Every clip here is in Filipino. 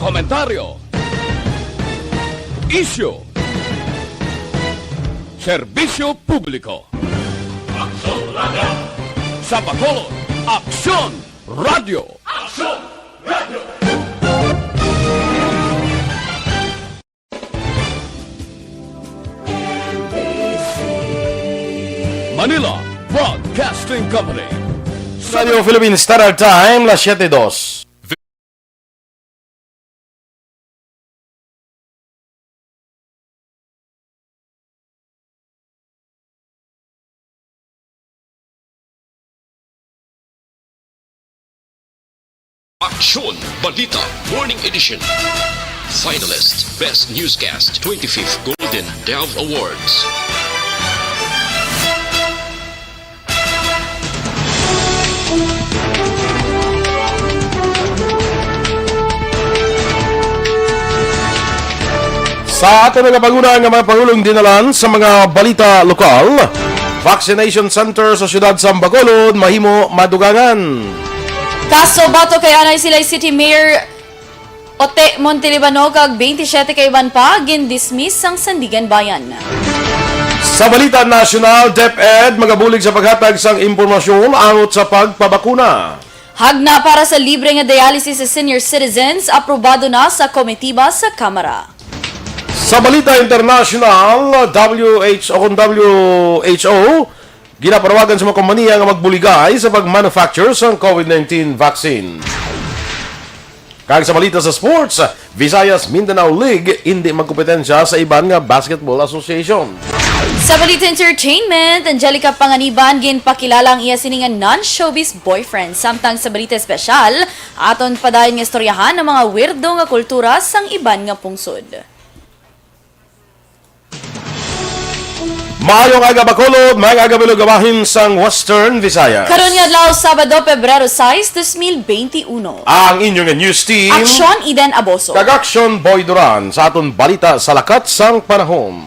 komentaryo, isyu, serbisyo publiko. Aksyon Radio! Sa Bacolod, Aksyon Radio! Aksyon Radio! Manila Broadcasting Company. Radio Philippines Standard Time, las 7:02. Aksyon Balita Morning Edition. Finalist Best Newscast 25th Golden Dove Awards. Sa ating nagapaguna ng mga Pangulong dinalan sa mga balita lokal, vaccination center sa siyudad sa Bacolod, mahimo madugangan. Kaso bato kay anay sila City Mayor Ote Montelibano kag 27 kay iban pa gin-dismiss ang Sandigan Bayan. Sa balita nasyonal, DepEd magabulig sa paghatag sang impormasyon angot sa pagpabakuna. Hagna para sa libre nga dialysis sa senior citizens, aprobado na sa komitiba sa Kamara. Sa balita international, WHO ginaparawagan sa mga kompanya nga magbuligay sa pag-manufacture sa COVID-19 vaccine. Kag sa balita sa sports, Visayas Mindanao League hindi magkompetensya sa iban nga basketball association. Sa balita entertainment, Angelica Panganiban ginpakilala ang iya siningan non-showbiz boyfriend. Samtang sa balita espesyal, aton padayon nga istoryahan ng mga weirdo nga kultura sang iban nga pungsod. Maayong aga Bacolod, maayong aga Bilugabahin sang Western Visayas. Karon nga adlaw Sabado, Pebrero 6, 2021. Ang inyong news team, Aksyon Eden Aboso. kag Aksyon Boy Duran sa aton balita sa lakat sang panahon.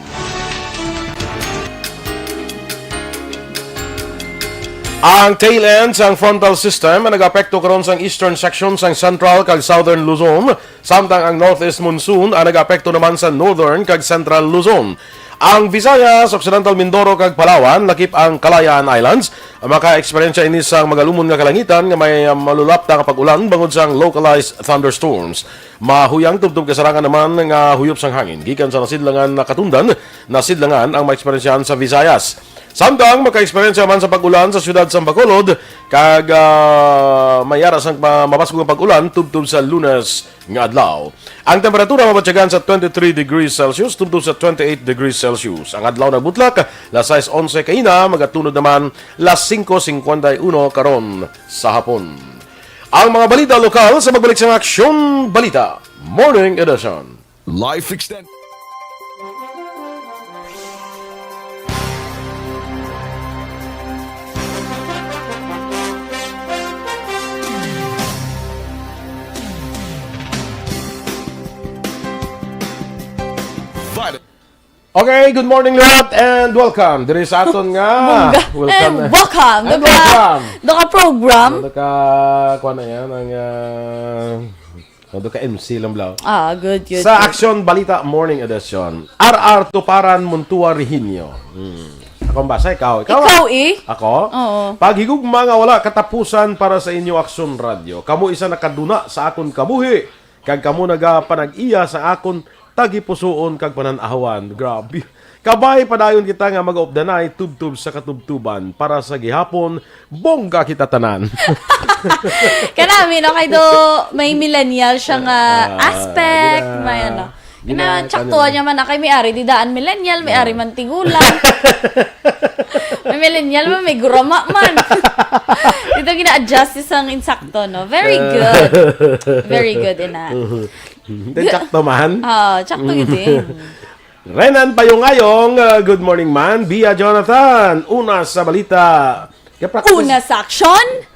Ang tail end sang frontal system ang nag-apekto karon sang eastern section sang central kag southern Luzon, samtang ang northeast monsoon ang nag-apekto naman sa northern kag central Luzon. Ang Visayas, Occidental Mindoro kag Palawan lakip ang Kalayaan Islands. Maka-eksperyensya ini sang magalumon nga kalangitan nga may malulapta nga pag-ulan bangod sang localized thunderstorms. Mahuyang tubtub kasarangan naman nga huyop sang hangin. Gikan sa nasidlangan na katundan, nasidlangan ang maeksperyensyahan sa Visayas. Samtang maka-eksperyensya man sa pag-ulan sa siyudad sa Bacolod, kag mayara sang mabasgo nga pag-ulan tubtub sa Lunes nga adlaw. Ang temperatura mabatyagan sa 23 degrees Celsius tubtub sa 28 degrees Celsius. Ang adlaw na butlak, las 6:11 kaina, magatunod naman las 5:51 karon sa hapon. Ang mga balita lokal sa magbalik sa Aksyon Balita Morning Edition. Life Extend. Okay, good morning lahat and welcome. Diri sa aton nga. Welcome. And welcome. Doka program. Doka kuha na yan ang doka MC lang blaw. Good. Sa Aksyon Balita Morning Edition. RR Tuparan Muntua Rehinio. Ako ang basa, ikaw. Ikaw eh. Ako? Oo. Paghigugma nga wala katapusan para sa inyo Aksyon Radio. Kamu isa nakaduna sa akon kabuhi. Kag kamu nagapanag-iya sa akon tagipusoon kag pananahawan. Grabe. Kabay padayon kita nga mag-opdanay tubtub sa katubtuban para sa gihapon bongga kita tanan. Kanami no kay do may millennial siya nga aspect, may ano. Gina tsaktuan niya man na kay may ari di daan millennial, may ari man tigulang. May millennial man, may gurama man. Dito gina-adjust isang insakto, no? Very good. Very good, ina. Hindi tsakto man. Tsakto giti. Renan Payong-ayong, good morning man. Bia Jonathan, una sa balita. Una sa aksyon.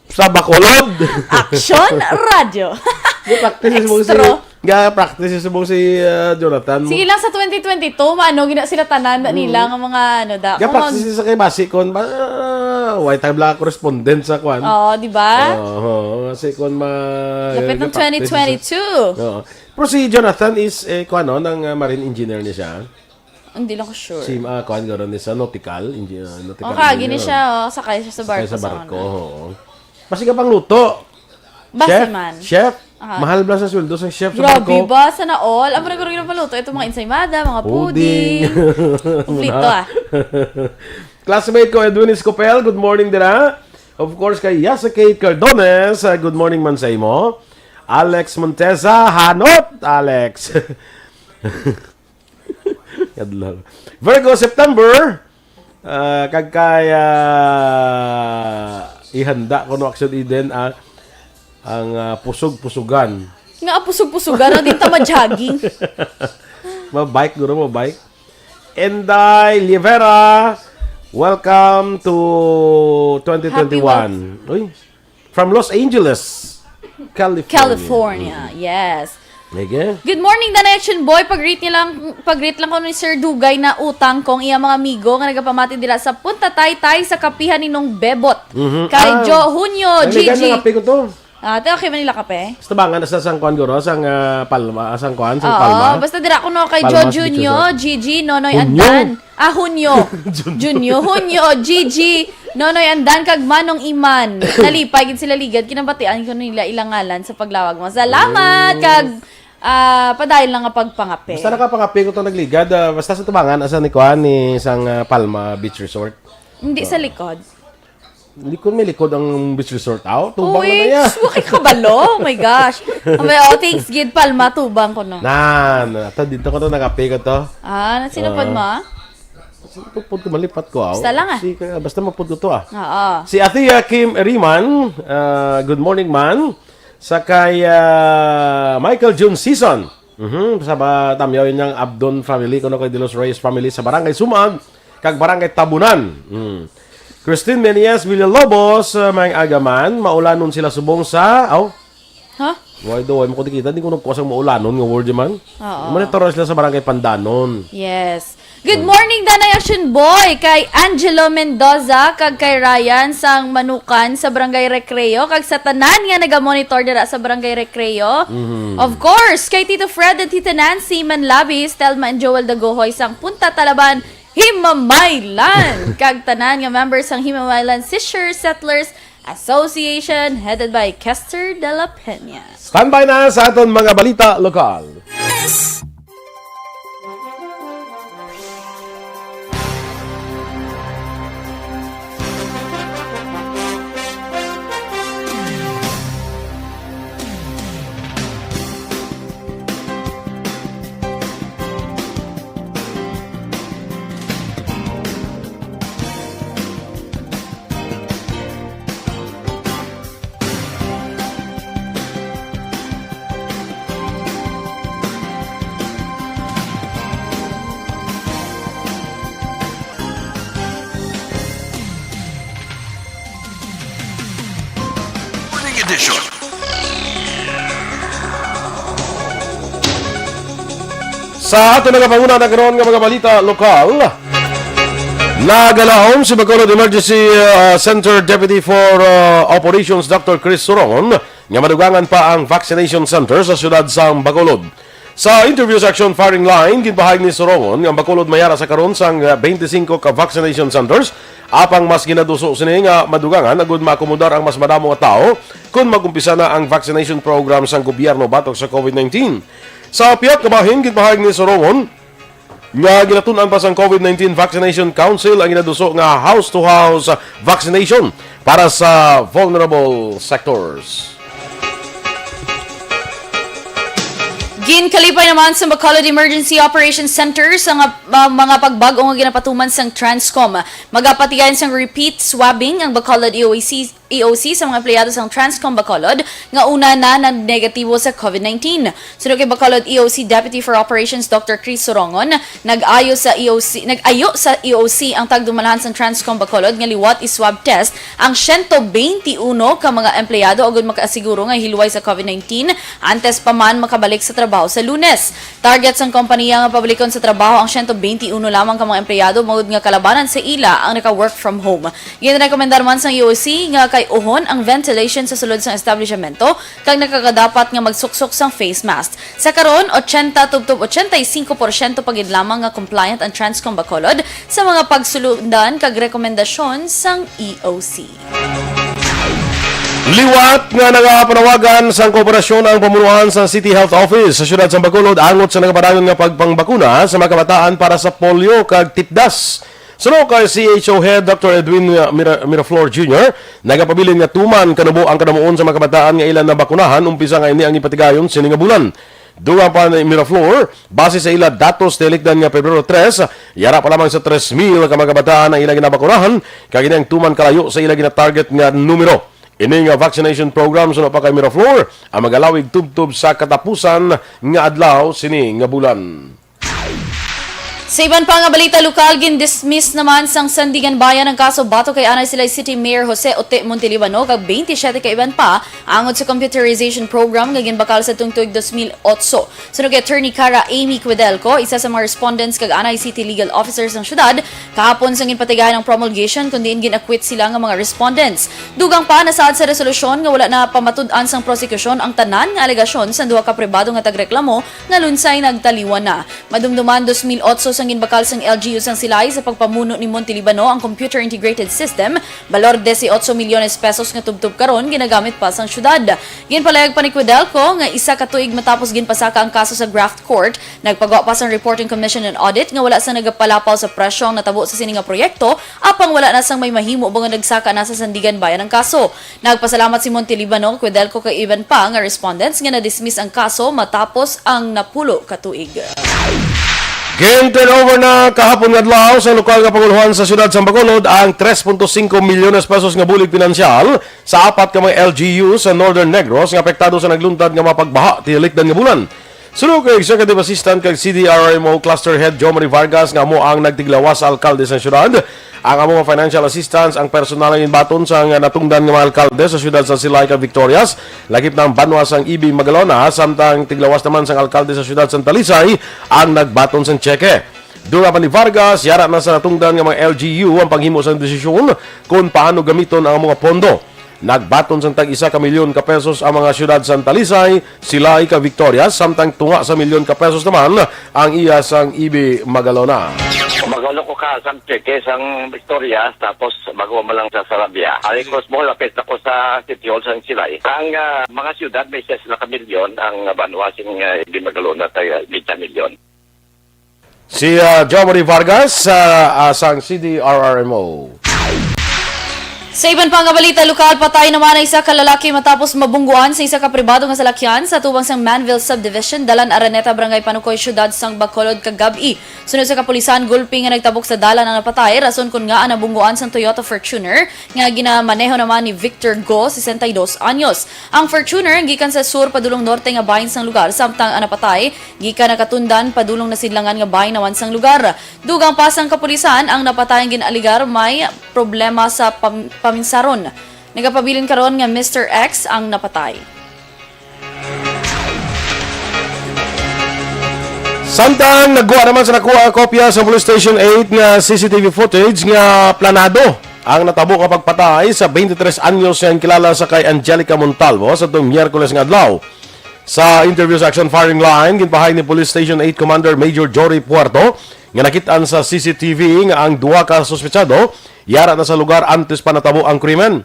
Sa Bacolod. Aksyon Radio. Extra. Ga-practice sa si Jonathan. Sige lang sa 2022, gina sila tanan nila nga mga Ga-practice sa kay Basi kon white time lang correspondent sa kwan. Oo, di ba? Oo, kasi kon Lapit ng 2022. Oo. Pero si Jonathan is kwan no, ng marine engineer niya siya. Hindi lang ko sure. Si kwan gano'n niya sa nautical engineer. Gini siya, sakay siya sa barko. Sa barko. Oo. Kasi ka pang luto. Basiman. Chef. Mahal ba sa sweldo sa chef sa Grabe barko? ba? Sana all? Ang maragorong na paluto. Ito mga ensaymada, mga pudding. Kumplito Classmate ko, Edwin Escopel. Good morning dira. Of course, kay Yasakate Cardones. Good morning man sa imo. Alex Monteza. Hanot, Alex. Virgo, September. Kagkaya ihanda ko no action Eden ang pusog-pusugan. Nga pusog-pusugan, din ta ma-jogging. Mabike, guro mo, bike. Enday Livera, welcome to 2021. Uy, from Los Angeles, California, yes. Mege? Good morning, Dana Action Boy. Pag-greet lang ko ni Sir Dugay na utang kong iya mga amigo nga nagapamati dila sa Punta Taytay sa kapihan ni nung Bebot. Kay Jo Hunyo, Gigi. Ay, kape ko to. Ate, okay Manila kape? Basta ba nga nasa Sangkuan guro, sang Palma, Sangkuan, sang Oo, Palma. basta dira ko no kay Palma, Jo Junyo, Gigi, Nonoy Hunyo? Andan. Hunyo. Junyo, Hunyo, Gigi, Nonoy Andan, kag Manong Iman. Nalipay gid sila ligad, kinabatian ko nila ilang ngalan sa paglawag mo. Salamat, kag padayon lang nga pagpangape. Basta nakapangapi ko to nagligad. Basta sa tubangan, asa ni Kuan, ni sang Palma Beach Resort. Hindi sa likod. Likod, may likod ang beach resort out. Tubang Uy, na niya. wakit ka balo? Oh my gosh. Thanks, Gid Palma, tubang ko no. Ito dito ko to, nakape ko to. Sinapad mo? Pupod ko, malipat ko. Basta lang Basta mapud ko to Oo. Si Ate Kim Riman, good morning man. Sa kay Michael June Season. Sa tamyaw yun yung Abdon family, kuno kay De Los Reyes family sa Barangay Sumag, kag Barangay Tabunan. Christine Menias Villalobos, may agaman, maulanon sila subong sa, why do, mo ko dikita, di ko nagkuasang maulanon nga word man. Monitor sila sa Barangay Pandanon. Yes. Good morning, Danay Action Boy, kay Angelo Mendoza, kag kay Ryan sang Manukan sa Barangay Recreo, kag sa tanan nga nagamonitor dira sa Barangay Recreo. Of course, kay Tito Fred at Tita Nancy Manlabis, Telma and Joel Dagohoy sang Punta Talaban, Himamaylan, kag tanan nga members sang Himamaylan Fisher Settlers Association headed by Kester de la Peña. Standby na sa aton mga balita lokal. Edition. Sa ato nga panguna nagkaroon nga mga balita lokal, nagalaom si Bacolod Emergency Center Deputy for Operations Dr. Chris Sorongon nga madugangan pa ang vaccination center sa siyudad sa Bacolod. Sa interview section firing line, ginpahayag ni Sorongon nga Bacolod mayara sa karon sang 25 ka vaccination centers apang mas ginaduso sini nga madugangan agud maakomodar ang mas madamo nga tao kung magumpisa na ang vaccination program sang gobyerno batok sa COVID-19. Sa piyat kabahin, ginpahayag ni Sorongon nga ginatun-an pa sang COVID-19 Vaccination Council ang ginaduso nga house-to-house vaccination para sa vulnerable sectors. Ginkalipay naman sa Bacolod Emergency Operations Center sa mga pagbag-o nga ginapatuman sang Transcom. Magapatigayan sang repeat swabbing ang Bacolod EOC sa mga empleyado sang Transcom Bacolod nga una na negatibo sa COVID-19. Sunod kay Bacolod EOC Deputy for Operations Dr. Chris Sorongon, nag-ayo sa EOC ang tagdumalahan sang Transcom Bacolod nga liwat i-swab test ang 121 ka mga empleyado agud makaasiguro nga hilway sa COVID-19 antes pa man makabalik sa trabaho trabaho sa Lunes. Target sang kompanya nga publikon sa trabaho ang 121 lamang ka mga empleyado mangod nga kalabanan sa ila ang naka-work from home. Ginarekomendar man sang UOC nga kay uhon ang ventilation sa sulod sang establishmento kag nakakadapat nga magsuksok sang face mask. Sa karon 80-85% pagid lamang nga compliant ang Transcom Bacolod sa mga pagsulundan kag rekomendasyon sang EOC. Liwat nga nagapanawagan sa kooperasyon ang pamunuan sa City Health Office sa siyudad sa Bacolod angot sa nagapadayon nga pagpangbakuna sa mga kabataan para sa polio kag tipdas. Suno kay CHO Head Dr. Edwin Miraflor Jr. nagapabilin nga tuman kanubo ang kanamuon sa mga kabataan nga ilan na bakunahan umpisa nga ini ang ipatigayon sini nga bulan. Dugang pa ni Miraflor, base sa ila datos telikdan nga Pebrero 3, yara pa lamang sa 3,000 ka mga kabataan ang ilang ginabakunahan kag ini ang tuman kalayo sa ilang gina-target nga numero. Ini nga vaccination program suno pa kay Miraflor ang magalawig tubtub sa katapusan nga adlaw sini nga bulan. Sa iban pa nga balita lokal, gin-dismiss naman sang Sandigan Bayan ang kaso bato kay Anay Silay City Mayor Jose Ote Montelibano kag 27 ka iban pa angod sa computerization program nga ginbakal sa tungtug 2008. Sunod kay Attorney Cara Amy Quidelco, isa sa mga respondents kag Anay City legal officers ng syudad, kahapon sang ginpatigayan ang promulgation kundi gin-acquit sila nga mga respondents. Dugang pa nasaad sa resolusyon nga wala na pamatud-an sang prosecution ang tanan nga alegasyon sa duha ka pribado nga tagreklamo nga lunsay nagtaliwan na. Madumduman 2008 sang ginbakal sang LGU sang Silay sa pagpamuno ni Montelibano ang computer integrated system, balor 18 milyones pesos nga tubtub karon ginagamit pa sang syudad. Ginpalayag pa ni Quidelco nga isa ka tuig matapos ginpasaka ang kaso sa Graft Court, nagpagawa pa sang Reporting Commission and Audit nga wala sa nagapalapaw sa presyo ang natabo sa sini nga proyekto apang wala na sang may mahimo bang nagsaka na sa Sandigan Bayan ang kaso. Nagpasalamat si Montelibano, Quidelco kay iban pa nga respondents nga na-dismiss ang kaso matapos ang napulo ka tuig. Turnover na kahapon nga adlaw sa lokal nga panguluhan sa siyudad sa Bacolod ang 3.5 milyones pesos nga bulig pinansyal sa apat ka mga LGU sa Northern Negros nga apektado sa nagluntad nga mapagbaha tilikdan nga bulan. Sunod kay Executive Assistant kay CDRMO Cluster Head Jomari Vargas nga mo ang nagtiglawas sa alkalde sa siyudad. Ang among financial assistance ang personal nga baton sa natungdan nga mga alkalde sa siyudad sa Silay kag Victorias, lagip ng banwas ang EB Magalona samtang tiglawas naman sang alkalde sa siyudad sa Talisay ang nagbaton sang cheque. Dura pa ni Vargas, yara na sa natungdan nga mga LGU ang paghimo sang desisyon kung paano gamiton ang mga pondo. Nagbaton sang tag 1 ka milyon ka pesos ang mga siyudad sa Talisay, Silay kag Victorias samtang tunga sa milyon ka pesos naman ang iya sang EB Magalona. Magalo ko ka sa cheque sang Victoria tapos magawa mo lang sa Sarabia. Ay cross mo lapit ako sa City Hall sang Silay. Ang mga siyudad may 6 na ka milyon, ang banwasing di Magalona tayo 20 milyon. Si Jomari Vargas sang CDRRMO. Sa iban pa nga balita lokal, patay naman ang isa ka lalaki matapos mabungguan sa isa ka pribado nga salakyan sa tubang sang Manville Subdivision, Dalan Araneta, Barangay Panukoy, Syudad sang Bacolod kagabi. Sunod sa kapulisan, gulpi nga nagtabok sa dalan ang napatay, rason kun nga nabungguan sang Toyota Fortuner nga ginamaneho naman ni Victor Go, 62 anyos. Ang Fortuner gikan sa sur padulong norte nga bahin sang lugar, samtang ang napatay gikan nakatundan padulong na sidlangan nga bahin naman sang lugar. Dugang pa sang kapulisan, ang napatay ginaligar may problema sa paminsaron. Nagapabilin karon nga Mr. X ang napatay. Samtang nagkuha naman sa nakuha kopya sa Police Station 8 nga CCTV footage nga planado ang natabo kapag patay sa 23 anyos yang kilala sa kay Angelica Montalvo sa tuwing Miyerkules nga adlaw. Sa interview sa Action Firing Line, ginpahay ni Police Station 8 Commander Major Jory Puerto nga nakitaan sa CCTV nga ang duha ka suspetsado yara na sa lugar antes pa natabo ang krimen.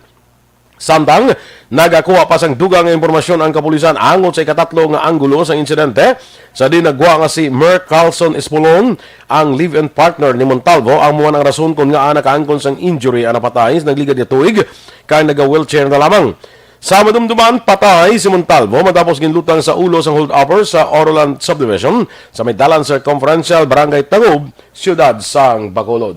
Samtang nagakuha pa sang dugang nga impormasyon ang kapulisan angot sa ikatatlo nga anggulo sa insidente sa di nagwa nga si Merck Carlson Espolon, ang live-in partner ni Montalvo, ang muwan ang rason kung nga nakaangkon sang injury ang napatay nagligad niya tuig kaya naga-wheelchair na lamang. Sa madumduman, patay si Montalvo matapos ginlutang sa ulo sang hold-upper sa Oroland Subdivision sa may dalan circumferential Barangay Tagob, Siyudad sang Bacolod.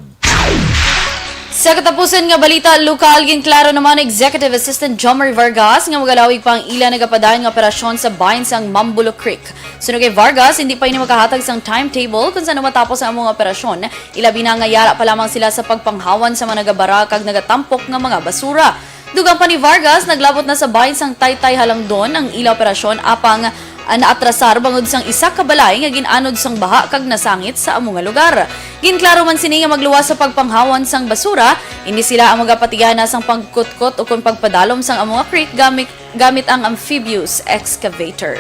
Sa katapusan nga balita lokal, ginklaro naman Executive Assistant Jomari Vargas nga magalawig pa ang ila nagapadayon nga operasyon sa bahin sang Mambulo Creek. Sunod kay Vargas, hindi pa ini makahatag sang timetable kung saan matapos ang among operasyon. Ilabi na nga yara pa lamang sila sa pagpanghawan sa mga nagabara kag nagatampok nga mga basura. Dugang pa ni Vargas, naglabot na sa bahin sang Taytay Halangdon ang ila operasyon apang naatrasar bangod sang isa ka balay nga ginanod sang baha kag nasangit sa amo nga lugar. Ginklaro man sini nga magluwas sa pagpanghawan sang basura, hindi sila ang magapatigana sang pagkutkot o kung pagpadalom sang amo nga creek gamit ang amphibious excavator.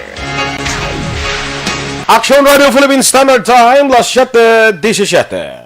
Action Radio Philippine Standard Time, las 7:17.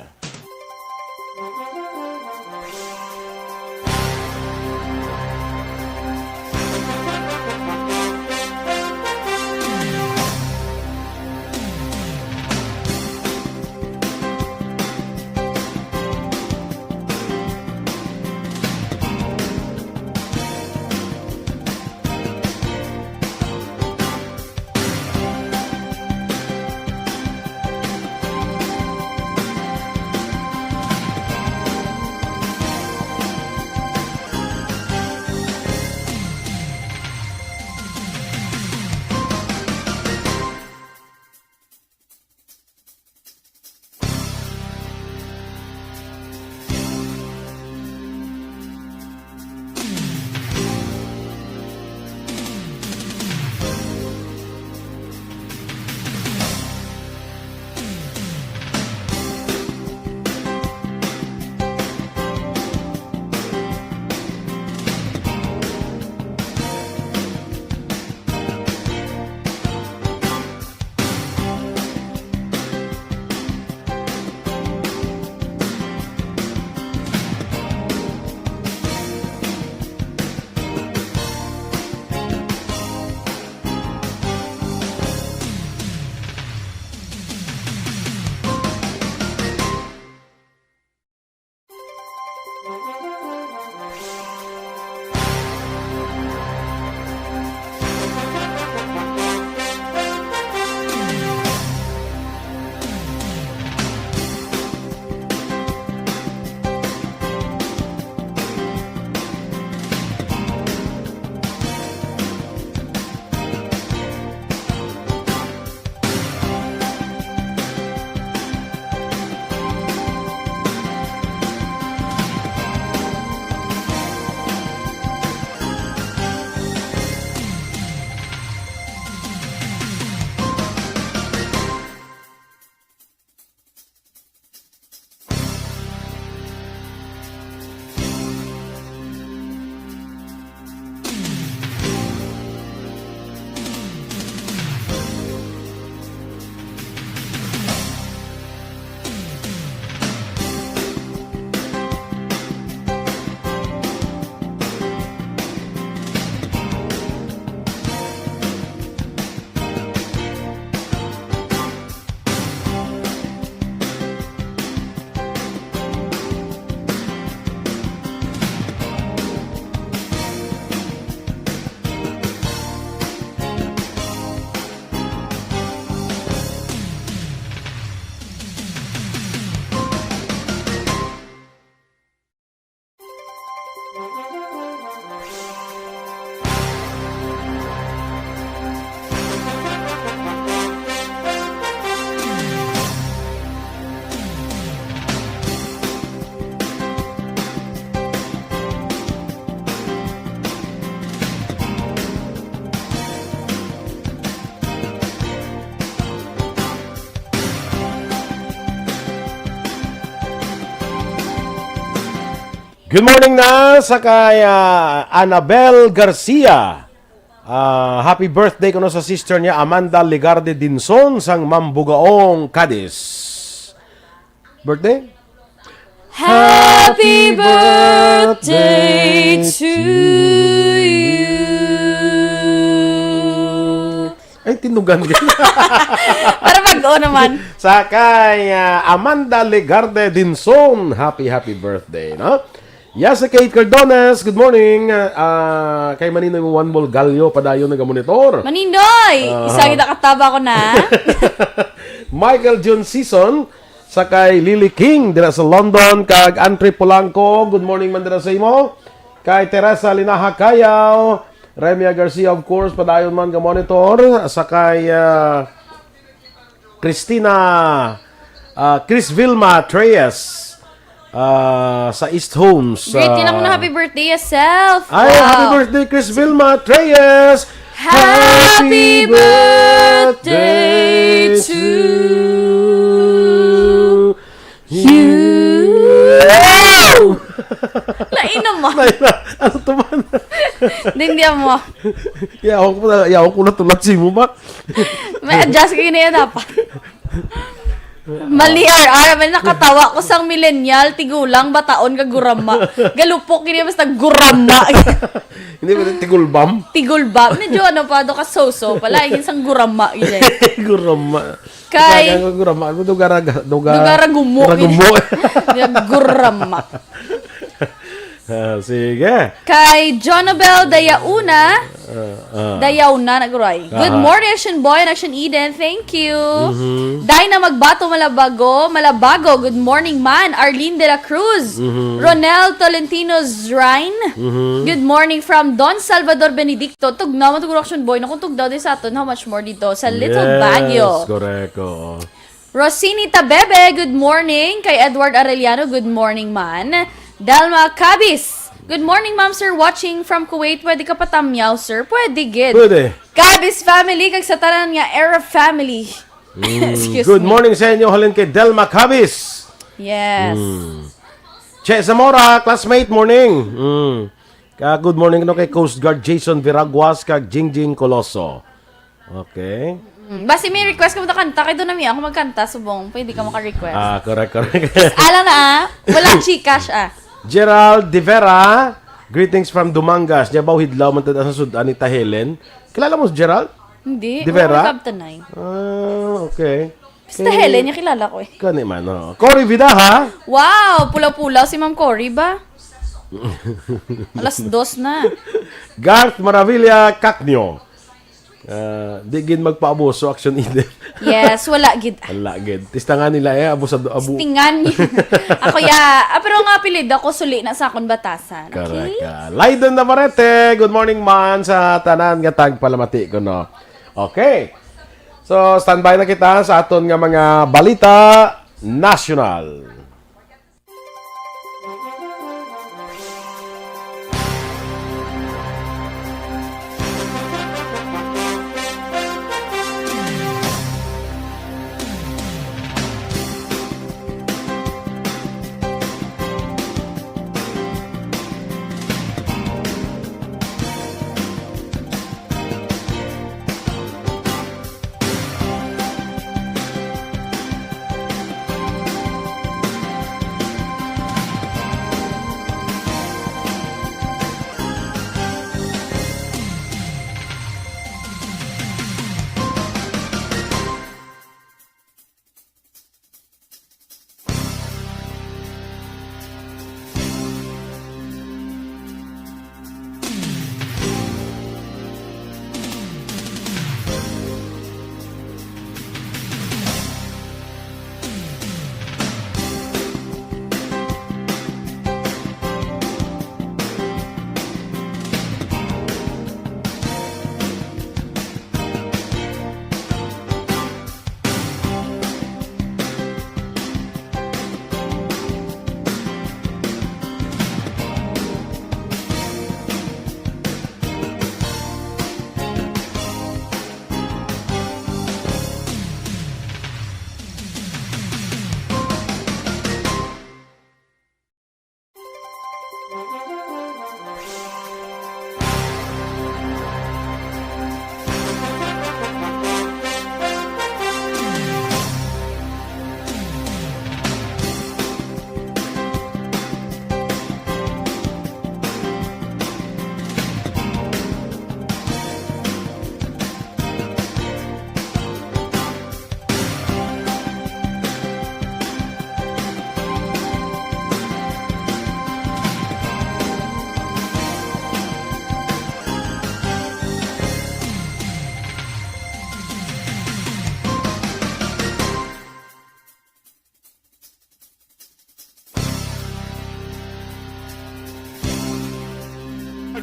Good morning na sa kay Annabel Garcia. Happy birthday kuno sa sister niya Amanda Ligarde Dinson sang Mambugaong, Cadiz. Birthday? Happy birthday to you. Ay, tinugan ka. Para mag-o naman. Sa kay Amanda Ligarde Dinson. Happy birthday, no? Yes, Kate Cardones, good morning. Kay Maninoy mo one ball galyo padayon nagamonitor. Maninoy! Isang nakataba ko na. Michael John Season, sa kay Lily King, dira sa London, kag Andre Polanco, good morning man dira sa imo. Kay Teresa Linaha Kayaw, Remia Garcia, of course, padayon man ga monitor. Sa kay Chris Vilma Treyes, sa East Homes. Great, yun ako na happy birthday yourself. Ay, happy birthday, Chris Vilma Treyes. Happy birthday to you. Nainom mo. Ano to man? Dingdiyan mo. Yaw ko na tulat si mo ba? May adjust kayo na yan dapat. Mali may nakatawa ko sang millennial, tigulang, bataon, kagurama. Galupok, kini basta gurama. Hindi ba tigulbam? Tigulba. Medyo ano pa, do ka so-so pala. Yung sang gurama. Gurama. Kay... Gurama. Dugara gumo. Gurama. Sige. Kay Jonabel Dayauna. Dayauna, naguray. Good morning, Action Boy and Action Eden. Thank you. Day na magbato Malabago. Good morning, man. Arlene de la Cruz. Ronel Tolentino Zrine. Good morning from Don Salvador Benedicto. Tugnaw mo tuguro Action Boy. Nakung tugdaw din sa aton. How much more dito? Sa Little Baguio. Yes, correct. Oo. Rosini Tabebe, good morning. Kay Edward Arellano, good morning, man. Dalma Cabis, good morning, ma'am, sir. Watching from Kuwait. Pwede ka patamyaw, sir? Pwede, gid. Pwede. Cabis family, kag sa tanan nga, Arab family. Excuse Good me. morning sa inyo, halin kay Delma Cabis. Yes. Che Zamora, classmate, morning. Good morning no kay Coast Guard Jason Viraguas kag Jingjing Coloso. Okay. Basi may request ka mo na kanta. Kaya doon namin ako magkanta, subong. Pwede ka maka-request. Correct. Alam na, walang chikash, Gerald De Vera, greetings from Dumangas. Nya baw hidlaw man tada sa Sudan ni Helen. Kilala mo si Gerald? Hindi. De Vera? Okay. Okay. Basta Helen, yung kilala ko eh. Kani man, no. Cory Vidaha. Wow, pula-pula si Ma'am Cory ba? Alas 2 na. Garth Maravilla Cacnio. Digin magpaabuso Action Eden. Yes, wala gid. Wala gid. Tistangan nila abusado abu. Tingan niya. Ako pero nga apelid ako suli na sa akong batasan. Okay? Correct. Laydon Navarrete, good morning man sa tanan nga tagpalamati ko no. Okay. So standby na kita sa aton nga mga balita national.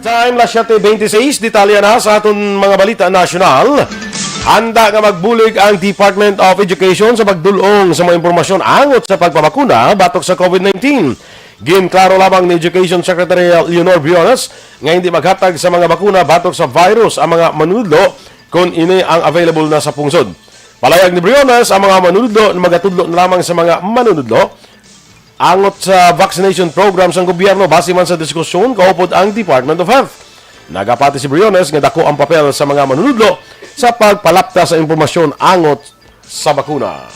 Time, las 7:26, detalya na sa aton mga balita nasyonal. Handa nga magbulig ang Department of Education sa pagdulong sa mga impormasyon angot sa pagpabakuna batok sa COVID-19. Ginklaro lamang ni Education Secretary Leonor Briones nga hindi maghatag sa mga bakuna batok sa virus ang mga manunudlo kung ini ang available na sa pungsod. Palayag ni Briones ang mga manunudlo na magatudlo na lamang sa mga manunudlo angot sa vaccination programs ng gobyerno base man sa diskusyon kaupod ang Department of Health. Nagapati si Briones nga dako ang papel sa mga manunudlo sa pagpalapta sa impormasyon angot sa bakuna.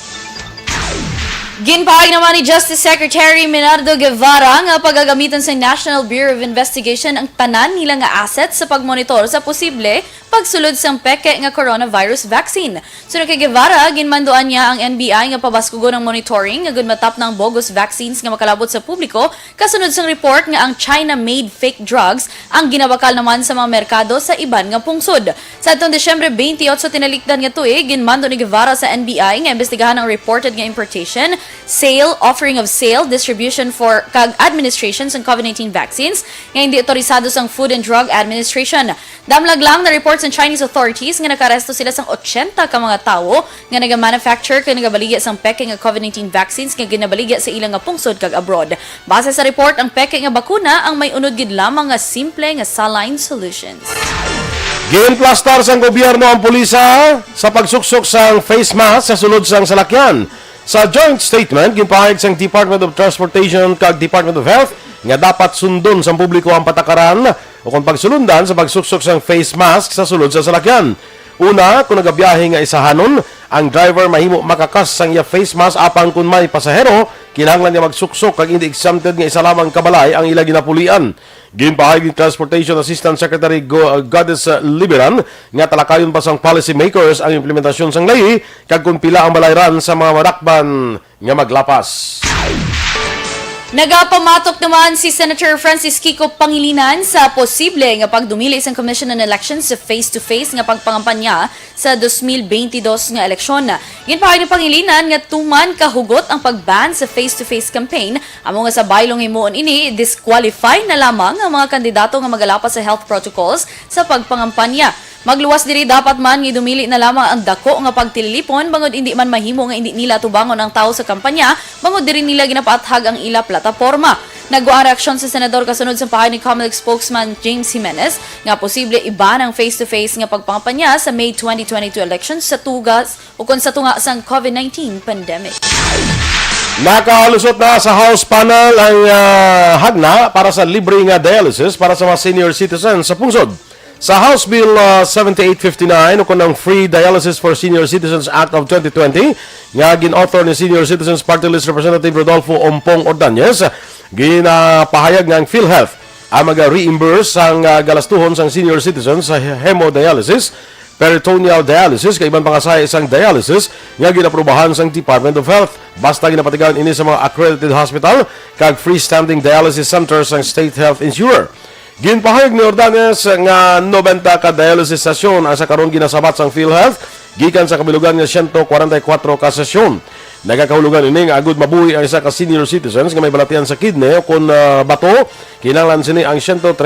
Ginpahayag naman ni Justice Secretary Menardo Guevara nga paggagamitan sa National Bureau of Investigation ang tanan nila nga assets sa pagmonitor sa posible pagsulod sang peke nga coronavirus vaccine. Sunod kay Guevara, ginmanduan niya ang NBI nga pabaskugo ng monitoring nga gud matap ng bogus vaccines nga makalabot sa publiko kasunod sang report nga ang China-made fake drugs ang ginabakal naman sa mga merkado sa iban nga pungsod. Sa atong Disyembre 28 tinalikdan nga tuig, ginmando ni Guevara sa NBI nga imbestigahan ang reported nga importation, sale, offering of sale, distribution for kag administration sa COVID-19 vaccines nga hindi otorisado sang Food and Drug Administration. Damlag lang na reports ng Chinese authorities nga nakaresto sila sang 80 ka mga tawo nga nagamanufacture kag nagabaligya sang peke nga COVID-19 vaccines nga ginabaligya sa ilang nga pungsod kag abroad. Base sa report, ang peke nga bakuna ang may unod gid lamang nga simple nga saline solutions. Ginplastar sang gobyerno ang pulisa sa pagsuksok sang face mask sa sulod sang salakyan. Sa joint statement, ginpahayag sang Department of Transportation kag Department of Health nga dapat sundon sa publiko ang patakaran o kung pagsulundan sa pagsuksok sang face mask sa sulod sa salakyan. Una, kung nagabiyahe nga isahanon, ang driver mahimo makakas sang iya face mask apan kung may pasahero, kinahanglan niya magsuksok kag hindi exempted nga isa lamang kabalay ang ila ginapulian. Ginpahayag ni Transportation Assistant Secretary Goddess Liberan nga talakayon pa sang policy makers ang implementasyon sang lahi kag kung pila ang balayran sa mga madakban nga maglapas. Nagapamatok naman si Senator Francis Kiko Pangilinan sa posible nga pagdumili sa Commission on Elections sa face-to-face nga pagpangampanya sa 2022 nga eleksyon. Ginpahayag ni Pangilinan nga tuman kahugot ang pagban sa face-to-face campaign amo nga sa baylong himuon ini disqualify na lamang ang mga kandidato nga magalapas sa health protocols sa pagpangampanya. Magluwas diri dapat man nga dumili na lamang ang dako nga pagtililipon bangod hindi man mahimo nga hindi nila tubangon ang tao sa kampanya bangod diri nila ginapaathag ang ila plataporma. Nagwa reaksyon sa senador kasunod sa pahayag ni Comelec spokesman James Jimenez nga posible iban ang face-to-face nga pagpangampanya sa May 2022 elections sa tugas o kung sa tunga sang COVID-19 pandemic. Nakalusot na sa House panel ang hagna para sa libre nga dialysis para sa mga senior citizens sa pungsod. Sa House Bill 7859 o kunang Free Dialysis for Senior Citizens Act of 2020 nga gin-author ni Senior Citizens Party List Representative Rodolfo Ompong Ordonez, ginapahayag nga ang PhilHealth ang mag-reimburse ang galastuhon sang senior citizens sa hemodialysis, peritoneal dialysis kay ibang pangasay isang dialysis nga ginaprubahan sang Department of Health basta ginapatigan ini sa mga accredited hospital kag freestanding dialysis centers sang State Health Insurer. Ginpahayag ni Ordonez nga 90 ka dialysis stasyon ang sa karon ginasabat sang PhilHealth gikan sa kabilugan nga 144 ka stasyon. Nagakahulugan ini nga agud mabuhi ang isa ka senior citizens nga may balatian sa kidney o kun bato, kinahanglan sini ang 135,000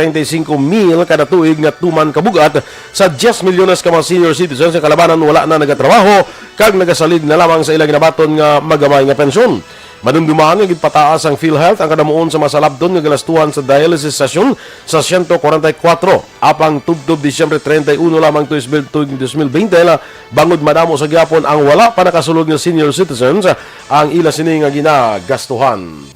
kada tuig nga tuman kabugat sa 10 milyones ka mga senior citizens nga kalabanan wala na nagatrabaho kag nagasalig na lamang sa ilang ginabaton nga magamay nga pensyon. Manumdumaan nga gidpataas ang PhilHealth ang kadamuon sa masalabdon nga galastuhan sa dialysis station sa 144 apang tubtob Disyembre 31 lamang 2020 bangod madamo sa gyapon ang wala pa nakasulod nga senior citizens ang ila sini nga ginagastuhan.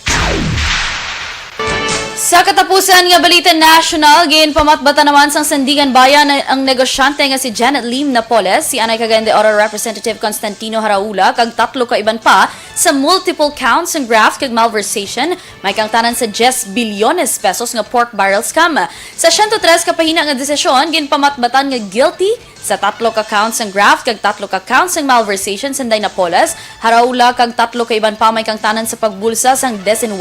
Sa katapusan nga balita national, ginpamatbata naman sang Sandigan Bayan ang negosyante nga si Janet Lim Napoles, si Anay Cagayan de Oro Representative Constantino Haraula, kag tatlo ka iban pa sa multiple counts ng graft kag malversation, may kangtanan sa 10 bilyones pesos nga pork barrel scam. Sa 103 ka pahina nga desisyon, ginpamatbatan nga guilty sa tatlo ka counts ng graft kag tatlo ka counts ng malversation sa Sanday Napoles, Haraula kag tatlo ka iban pa may kangtanan sa pagbulsa sang 19.2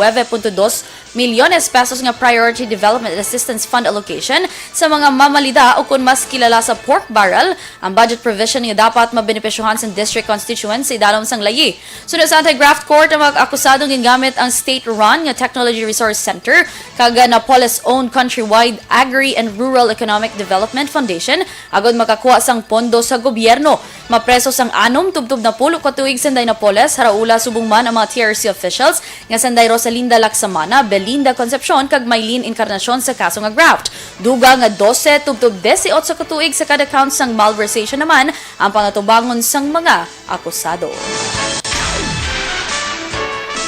milyones pesos nga Priority Development Assistance Fund allocation sa mga mamalida o kung mas kilala sa pork barrel, ang budget provision nga dapat mabenepisyohan sa district constituents sa idalom sang layi. Sunod sa Anti-Graft Court ang mag-akusadong gingamit ang state-run nga Technology Resource Center kag Napoles-owned Countrywide Agri and Rural Economic Development Foundation agod makakuha sang pondo sa gobyerno. Mapreso sang 6 na pulo katuig sanday Napoles haraula subong man ang mga TRC officials nga sanday Rosalinda Laksamana, Belinda Concepcion kag Maylene Encarnacion sa kaso nga graft. Duga nga 12 tubtob 18 sa katuig sa kada count sang malversation naman ang pangatubangon sang mga akusado.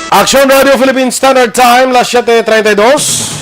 Action Radio Philippine Standard Time, las 7:32.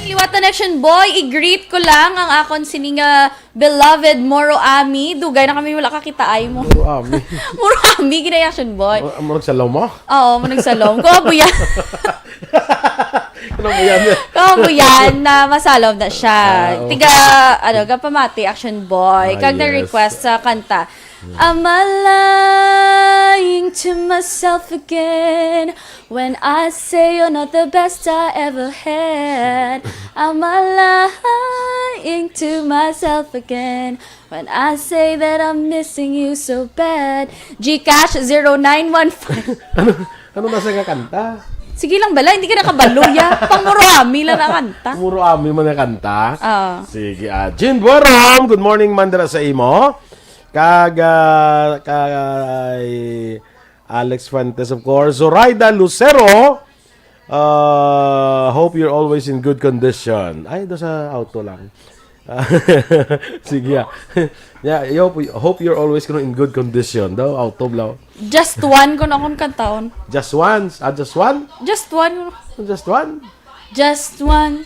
Liwatan Action Boy, i-greet ko lang ang akon sininga beloved Moro Ami. Dugay na kami wala kakitaay mo. Muro Ami. Moro Ami, gina Action Boy. Murag salaw mo? Oo, managsalom. Kumabuyan. Ano mo yan? Kumabuyan na masalom na siya. Oo. Tiga, gapamati Action Boy. Kag yes. na-request sa kanta. Am I lying to myself again when I say you're not the best I ever had? Am I lying to myself again when I say that I'm missing you so bad? Gcash 0915. Ano nasa nga kanta? Sige lang bala, hindi ka nakabaluya. Pangmurami lang na kanta. Muro Ami mo na kanta? Oo. Sige. Jin Borom, good morning mandara sa imo. Kay Alex Fuentes, of course. Zoraida Lucero, hope you're always in good condition. Ay, doon sa auto lang. Sige, yeah, hope you're always in good condition. Daw, auto blaw. Just one ko na akong kantaon. Just once. Just one? Just one. Just one? Just one.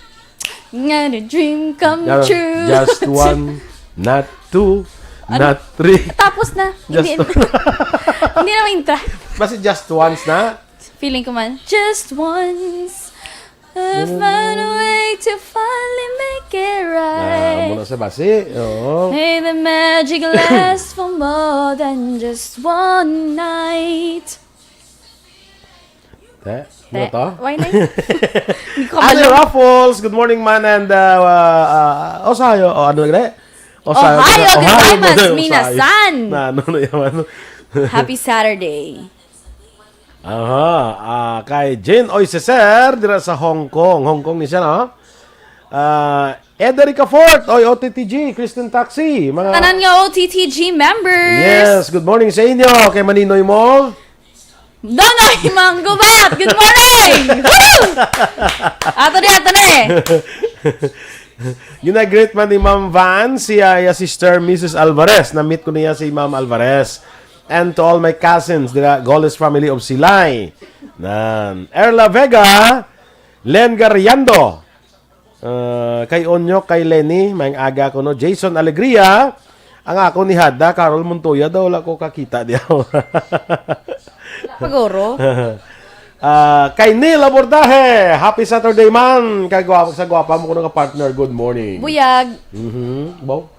Nga the dream come true. Just one, not two, not three. Tapos na. Just Hindi na maintra. Basta just once na? Feeling ko man. Just once. I found a way to finally make it right. Muna sa basi. Oo. May the magic last for more than just one night. Ano to? Why na? Hindi ko Ano kabalo. Raffles, good morning man and Osayo. O ano na? Ohio, gozaimasu, minasan. Na ano yan? Happy Saturday. Aha, kay Jane Oiseser dira sa Hong Kong. Hong Kong ni siya, no? Ederica Fort, OTTG, Kristen Taxi. Mga... Tanan nga OTTG members. Yes, good morning sa inyo. Kay Maninoy mo. Donoy Manggubat, good morning! Woo! Ato na eh. Gina-greet man ni Ma'am Van, si sister Mrs. Alvarez. Na-meet ko niya si Ma'am Alvarez. And to all my cousins, the Goles family of Silay. Erla Vega, Len Gariando, kay Onyo, kay Lenny, may aga ko no. Jason Alegria, ang ako ni Hada, Carol Montoya daw, wala ko kakita diyaw. Pagoro. Kay Neil Abordaje, happy Saturday man. Kay sa gwapa mo ko ng partner, good morning. Buyag. Bow.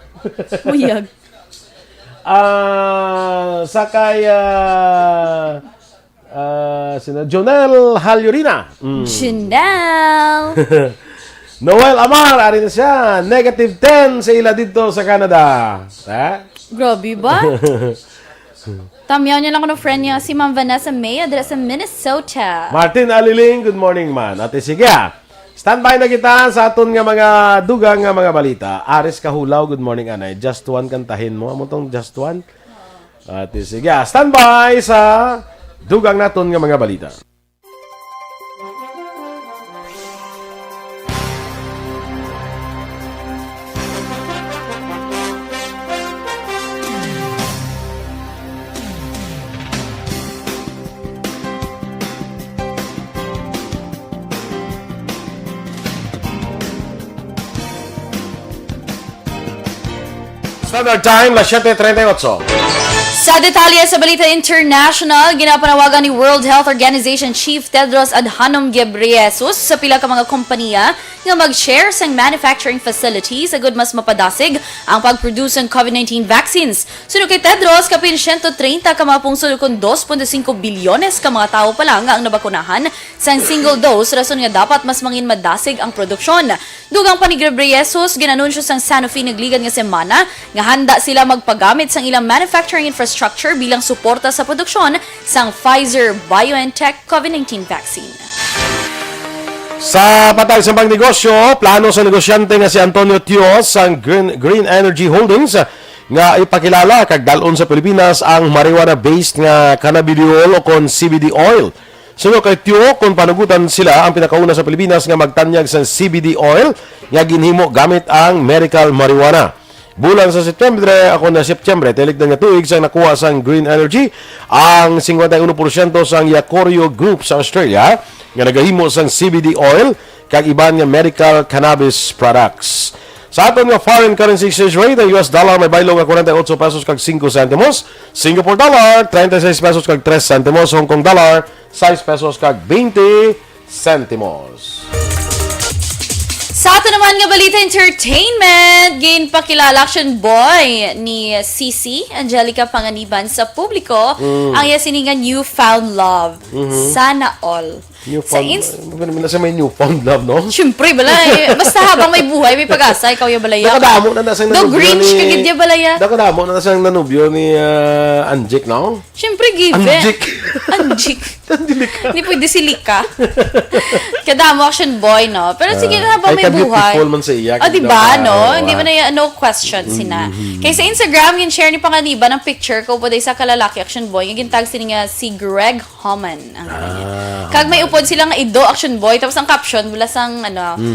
Buyag. Sakay sina Jonel Halyurina. Chanel. Noel Amar, ari na siya. -10 sa ila dito sa Canada. Grabe ba? Tamiyaw niya lang ako ng friend niya, si Ma'am Vanessa May, address sa Minnesota. Martin Aliling, good morning man. Ate sige standby na kita sa aton nga mga dugang nga mga balita. Aris Kahulaw, good morning anay. Just one kantahin mo. Amo tong just one. Ate sige standby sa dugang naton nga mga balita. Standard time, las 7:38. Sa detalye sa Balita International, ginapanawagan ni World Health Organization Chief Tedros Adhanom Ghebreyesus sa pila ka mga kompanya nga mag-share sa manufacturing facilities agud mas mapadasig ang pag-produce ng COVID-19 vaccines. Sunod kay Tedros, kapin 130 ka mga pungsod kung 2.5 bilyones ka mga tao pa lang ang nabakunahan sa single dose, rason nga dapat mas mangin madasig ang produksyon. Dugang pa ni Ghebreyesus, ginanunsyo sang Sanofi nagligan nga semana nga handa sila magpagamit sang ilang manufacturing infrastructure bilang suporta sa produksyon sang Pfizer-BioNTech COVID-19 vaccine. Sa patag sa negosyo, plano sa negosyante nga si Antonio Tios sang Green Energy Holdings nga ipakilala kag dalon sa Pilipinas ang marijuana-based nga cannabidiol o kon CBD oil. Sunod kay Tio, kung panugutan sila ang pinakauna sa Pilipinas nga magtanyag sa CBD oil nga ginhimo gamit ang medical marijuana. Bulan sa Setyembre, ako na Setyembre, tiligdan nga tuig sang nakuha sang Green Energy ang 51% sang Yacorio Group sa Australia nga nagahimo sang CBD oil kag iban nga medical cannabis products. Sa aton nga foreign currency exchange rate, ang US dollar may baylo nga 48 pesos kag 5 centimos, Singapore dollar 36 pesos kag 3 centimos, Hong Kong dollar 6 pesos kag 20 centimos. Sa ato naman nga Balita Entertainment, ginpakilala action boy ni Cici Angelica Panganiban sa publiko ang yasiningan Newfound Love. Sana all. Sa may newfound love, no? Siyempre, balay. Basta habang may buhay, may pag-asa, ikaw yung balaya. Nakadamo na nasang No nanubyo Grinch, kagid yung balaya. Nakadamo na nasang nanubyo ni Anjik, no? Siyempre, given. Anjik. Anjik. Hindi pwede si Lika. Kadamo action boy, no? Pero sige na habang may buhay. Beautiful man sa iya. Diba, no? Hindi mo na no question sina. Kaya sa Instagram, yung share ni Panganiban ng picture ko pa sa kalalaki action boy. Yung gintag sila nga si Greg Homan. Kag may upod silang ido action boy. Tapos ang caption, mula sang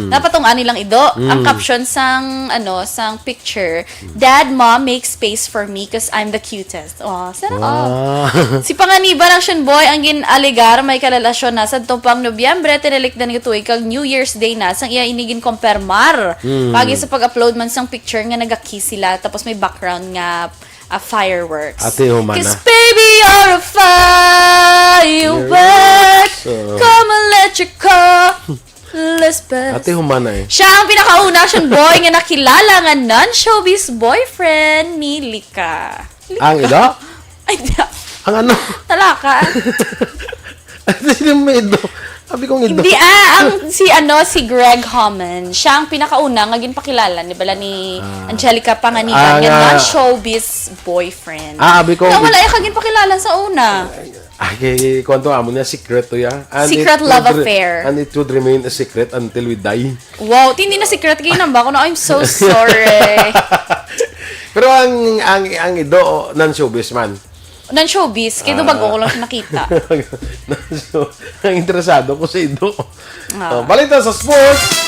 napatungan nilang ido. Ang caption sang sang picture, Dad, Mom, make space for me because I'm the cutest. Oh, sarap. Si Panganiban action boy, ang ginaligar may kalalasyon na sa tumpang Nobyembre, tinilikdan ng tuig kag New Year's Day na sang iya inigin kompermar. Pagi sa pag-upload man sang picture nga nagaki sila tapos may background nga fireworks. Ate humana. Cause baby you're a firework. Come and let your cup burst. Ate humana eh. Siya ang pinakauna action boy nga nakilala nga non-showbiz boyfriend ni Lika. Ang ido? Ay, Ang ano? talaka. Sino may ido? Sabi kong ido. Hindi si Greg Homan. Siya ang pinakauna nga ginpakilala ni bala ni Angelica Panganiban nga non-showbiz boyfriend. Sabi ko. Na wala kagin pakilala sa una. Ay, kwento amo niya, secret to ya. Secret love affair. And it would remain a secret until we die. Wow, hindi na secret kayo nang ba ko na I'm so sorry. Pero ang ido, non-showbiz man. Non-showbiz, kaya bago ko lang nakita. Ang interesado ko sa ido. Balita sa sports.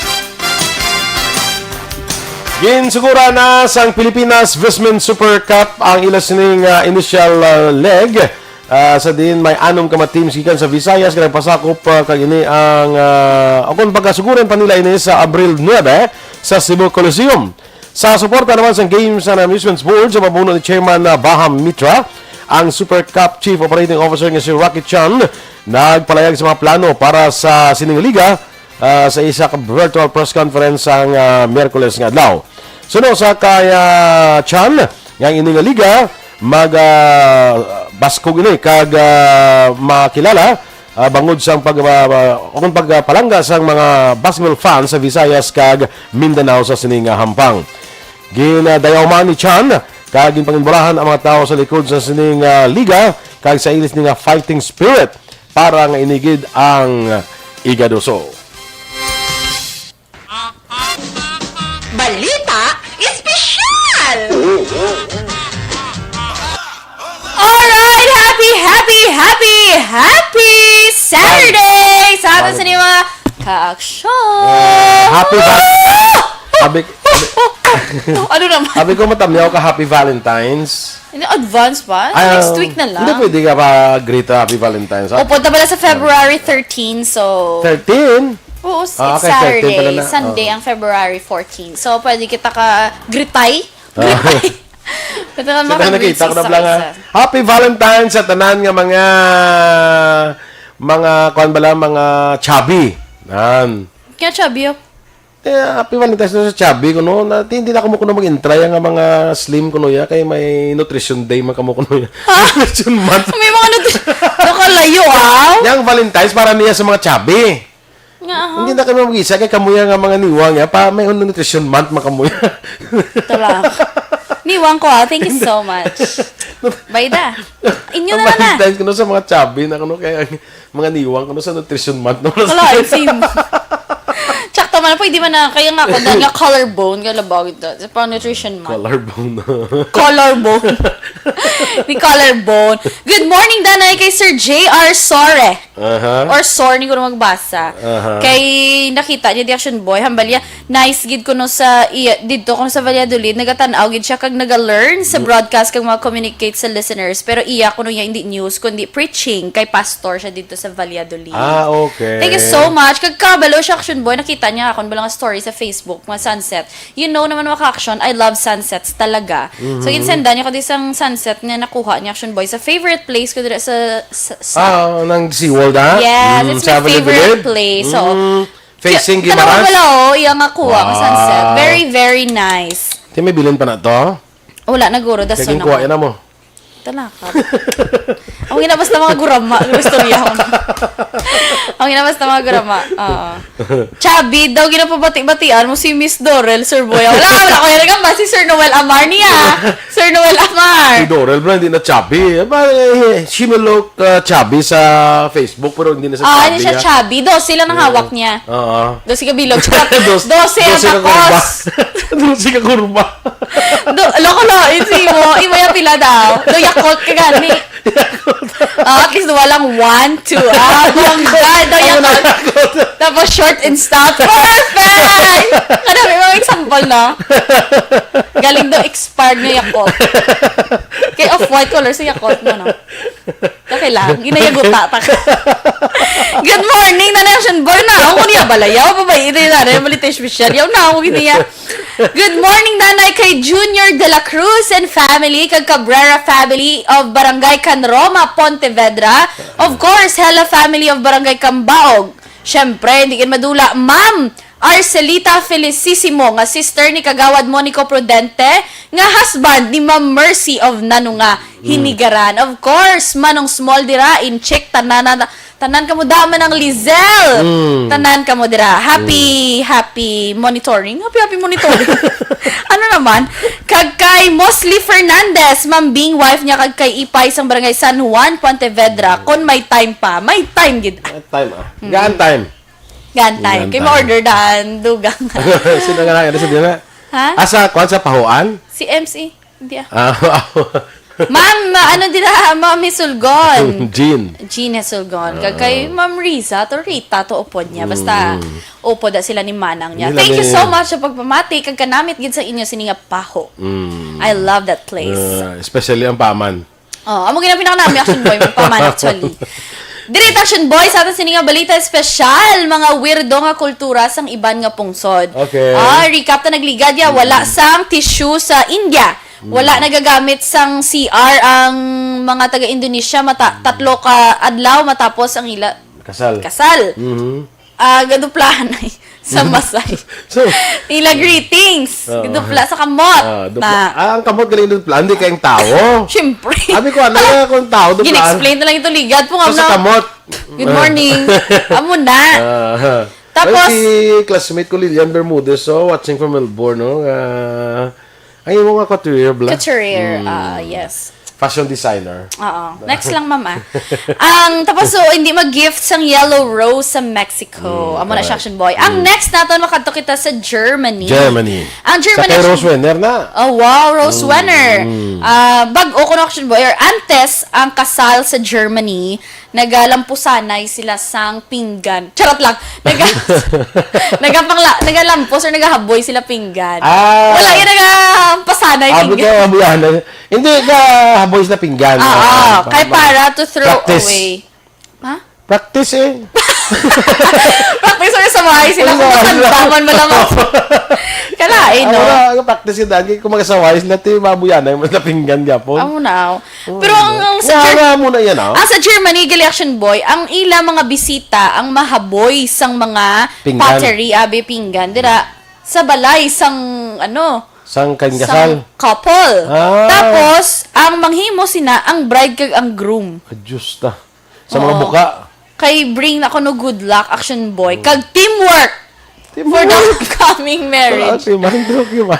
Ginsugura na sang Pilipinas Visman Super Cup ang ilasin initial leg. Sa din may anom ka teams gikan sa Visayas kaya pasakop kag ini ang akon pagkasuguran pa nila ini sa Abril 9 sa Cebu Coliseum. Sa suporta naman sa Games and Amusements Board sa mabuno ni Chairman Baham Mitra, ang Super Cup Chief Operating Officer nga si Rocky Chan nagpalayag sa mga plano para sa sining liga sa isa ka virtual press conference ang Miyerkules nga adlaw. Suno sa kaya Chan yang ini nga liga mag baskog ini kag makilala bangod sang pagpalangga sang mga basketball fans sa Visayas kag Mindanao sa sining hampang. Ginadayaw ni Chan kag ginpanginburahan ang mga tao sa likod sa sining liga kag sa ilis nga fighting spirit para nga inigid ang igaduso. Balita Espesyal! Alright! Happy Saturday! Sa atin sa mga ka-aksyon! Happy Ano naman? Sabi ko matamyaw ka Happy Valentine's. Advance pa? Next week na lang. Hindi pwede ka pa greet Happy Valentine's. O, punta pala sa February 13, so... 13? Oo, it's okay, Saturday. 13 pala na. Sunday ang February 14. So, pwede kita ka gritay. Pwede ka So, maka-greet nakita sa ko na pala nga. isa-isa. Happy Valentine's sa tanan nga mga kuan bala mga chubby. Nan. Kaya chubby oh. Happy Valentine's na sa chubby kuno. Hindi na kamo kuno mag-intry nga mga slim kuno ya kay may nutrition day man kamo kuno ya. Nutrition month. May mga nakalayo ah. Yang Valentine's para niya sa mga chubby. Nga ha. Hindi na kami mag-isa kay kamuya nga mga niwang ya pa may nutrition month makamuya. Ito lang. Niwang ko ah. Thank you so much. Bayda. Inyo na na. Valentine's kuno sa mga chubby na kuno kay mga niwang kuno sa nutrition month. Wala, it seems. Tsakto man po, hindi man na, kaya nga ako na nga collarbone, kaya labag ito. Sa pang nutrition man. Collarbone. Collarbone. Ni collarbone. Good morning, Danay, kay Sir J.R. Sore. Or Sore, ni ko na magbasa. Kay nakita niya, di action boy, hambalya, nice gid ko no sa, dito ko sa Valladolid, nagatanaw gid siya, kag naga-learn sa broadcast, kag mga-communicate sa listeners. Pero iya, kuno niya, hindi news, kundi preaching, kay pastor siya dito sa Valladolid. Okay. Thank you so much. Kagkabalo siya, action boy, nakita niya ako balang story sa Facebook, mga sunset. You know naman mga action, I love sunsets talaga. So, insenda niya ko di isang sunset na nakuha niya, action boy, sa favorite place ko dito sa nang SeaWorld ha? yes, it's my favorite place. So, facing Gimaras? Gimaras? Wala, iyang nakuha ang sunset. Very, very nice. Di may bilin pa na to? Wala, naguro, daso Kaging na kuha yan na mo. Talakad. Ang ginabas na mga gurama. Istorya ko na. Ang ginabas na mga gurama. Chubby daw, ginapabati-batian mo si Miss Dorel, Sir Boy. Wala ko yan ba? Si Sir Noel Amar niya. Sir Noel Amar. Si Dorel bro, hindi na chubby. She will look chubby sa Facebook, pero hindi na sa chubby. Hindi siya chubby. 12 lang ang hawak niya. 12 ka bilog. 12 ang kakos. 12 ka kurba. Loko na, isi mo. Imaya pila daw. Do Yakult ka gani. At least walang 1, 2. Bangga. Do Yakult. Tapos short and stout. Perfect! Kada may mga example na. Galing daw expired na Yakult. Kaya off-white color sa Yakult mo, no? Okay lang. Ginayaguta. Good morning, Nanation Boy na. Ako niya balayaw. Babay, ito yung nanay. Malita special. Yaw na ako niya. Good morning, nanay, kay Junior de la Cruz and family, kag Cabrera family of Barangay Canroma, Pontevedra. Of course, Hela family of Barangay Cambaog. Syempre, hindi kin madula, Ma'am Arcelita Felicissimo, nga sister ni Kagawad Monico Prudente, nga husband ni Ma'am Mercy of Nanunga, Hinigaran. Of course, Manong Small dira, in check, tanan ka mo daman ng Lizelle. Tanan ka mo dira. Happy monitoring. Happy monitoring. Ano naman? Kag kay Mosley Fernandez, Ma'am Bing, wife niya, kag kay Ipay, sang Barangay San Juan, Pontevedra. Kung may time pa. May time, gid. Time ah. Gaan time. Gan time. Kay ma-order daan, dugang. Sino nga na? Sabi na? Ha? Asa, kuhan sa pahuan? Si MC. Hindi ah. Ma'am, ano din na, Ma'am Hisulgon. Jean. Hisulgon. Kag kay Ma'am Riza, to Rita, to upod niya. Basta, upod na sila ni Manang niya. Nila Thank you ni- so much sa pagpamati. Kag kanamit gid sa inyo sininga Paho. I love that place. Especially ang paman. Oh, amo gina pinaka action boy, paman actually. Direct action boy sa atin sininga balita espesyal, mga weirdo nga kultura sang iban nga pungsod. Okay. Recap ta nagligad ya, wala sang tissue sa India. Wala nagagamit sang CR ang mga taga Indonesia tatlo ka adlaw matapos ang ila kasal. Gaduplahan ay sa Masay. So, Ila greetings. Gadupla sa kamot. ang kamot galing doon plan, hindi kayong tao. Siyempre. Sabi ko, ano na kung tao doon plan? Gin-explain na lang ito ligad po nga. So, sa kamot. Good morning. Amo na. Tapos, well, si classmate ko, Lilian Bermudez, so watching from Melbourne, no? Ay, mo nga couture, bla? Couturier, yes. Fashion designer. Oo. Next lang, mama. Tapos, so, hindi mag-gift sang Yellow Rose sa Mexico. Amo na siya, action boy. Ang next natin, makadto kita sa Germany. Ang Germany. Sa kay Rose Wenner na. Oh, wow, Rose Wenner. Bag-o ko na action boy. Or antes, ang kasal sa Germany, nagalampusanay sila sang pinggan. Charot lang. Nagalampos or nagahaboy sila pinggan. Wala yun nagapasanay Abi pinggan. ka, abuyan. Hindi ka haboys na pinggan. Kay para to throw Practice. away. Ha? Practice eh. Practice or samahay sila kung masandaman mo lang ako. Kalain, no? Ang practice yun dahil kung mag-asaway sila, ito yung mabuyan na yung pinggan niya po. Amo na. Pero ang sa muna yan, ang sa Germany, gali action boy, ang ila mga bisita, ang mahaboy sang mga Pinggan. pottery, abi pinggan, dira, sa balay, sang, Sang kanyang sang kasal. couple. Ah. Tapos, ang manghimo sina, ang bride kag ang groom. Diyos ta. Sa mga buka. Kay bring na ko no good luck, action boy, kag teamwork for the upcoming marriage.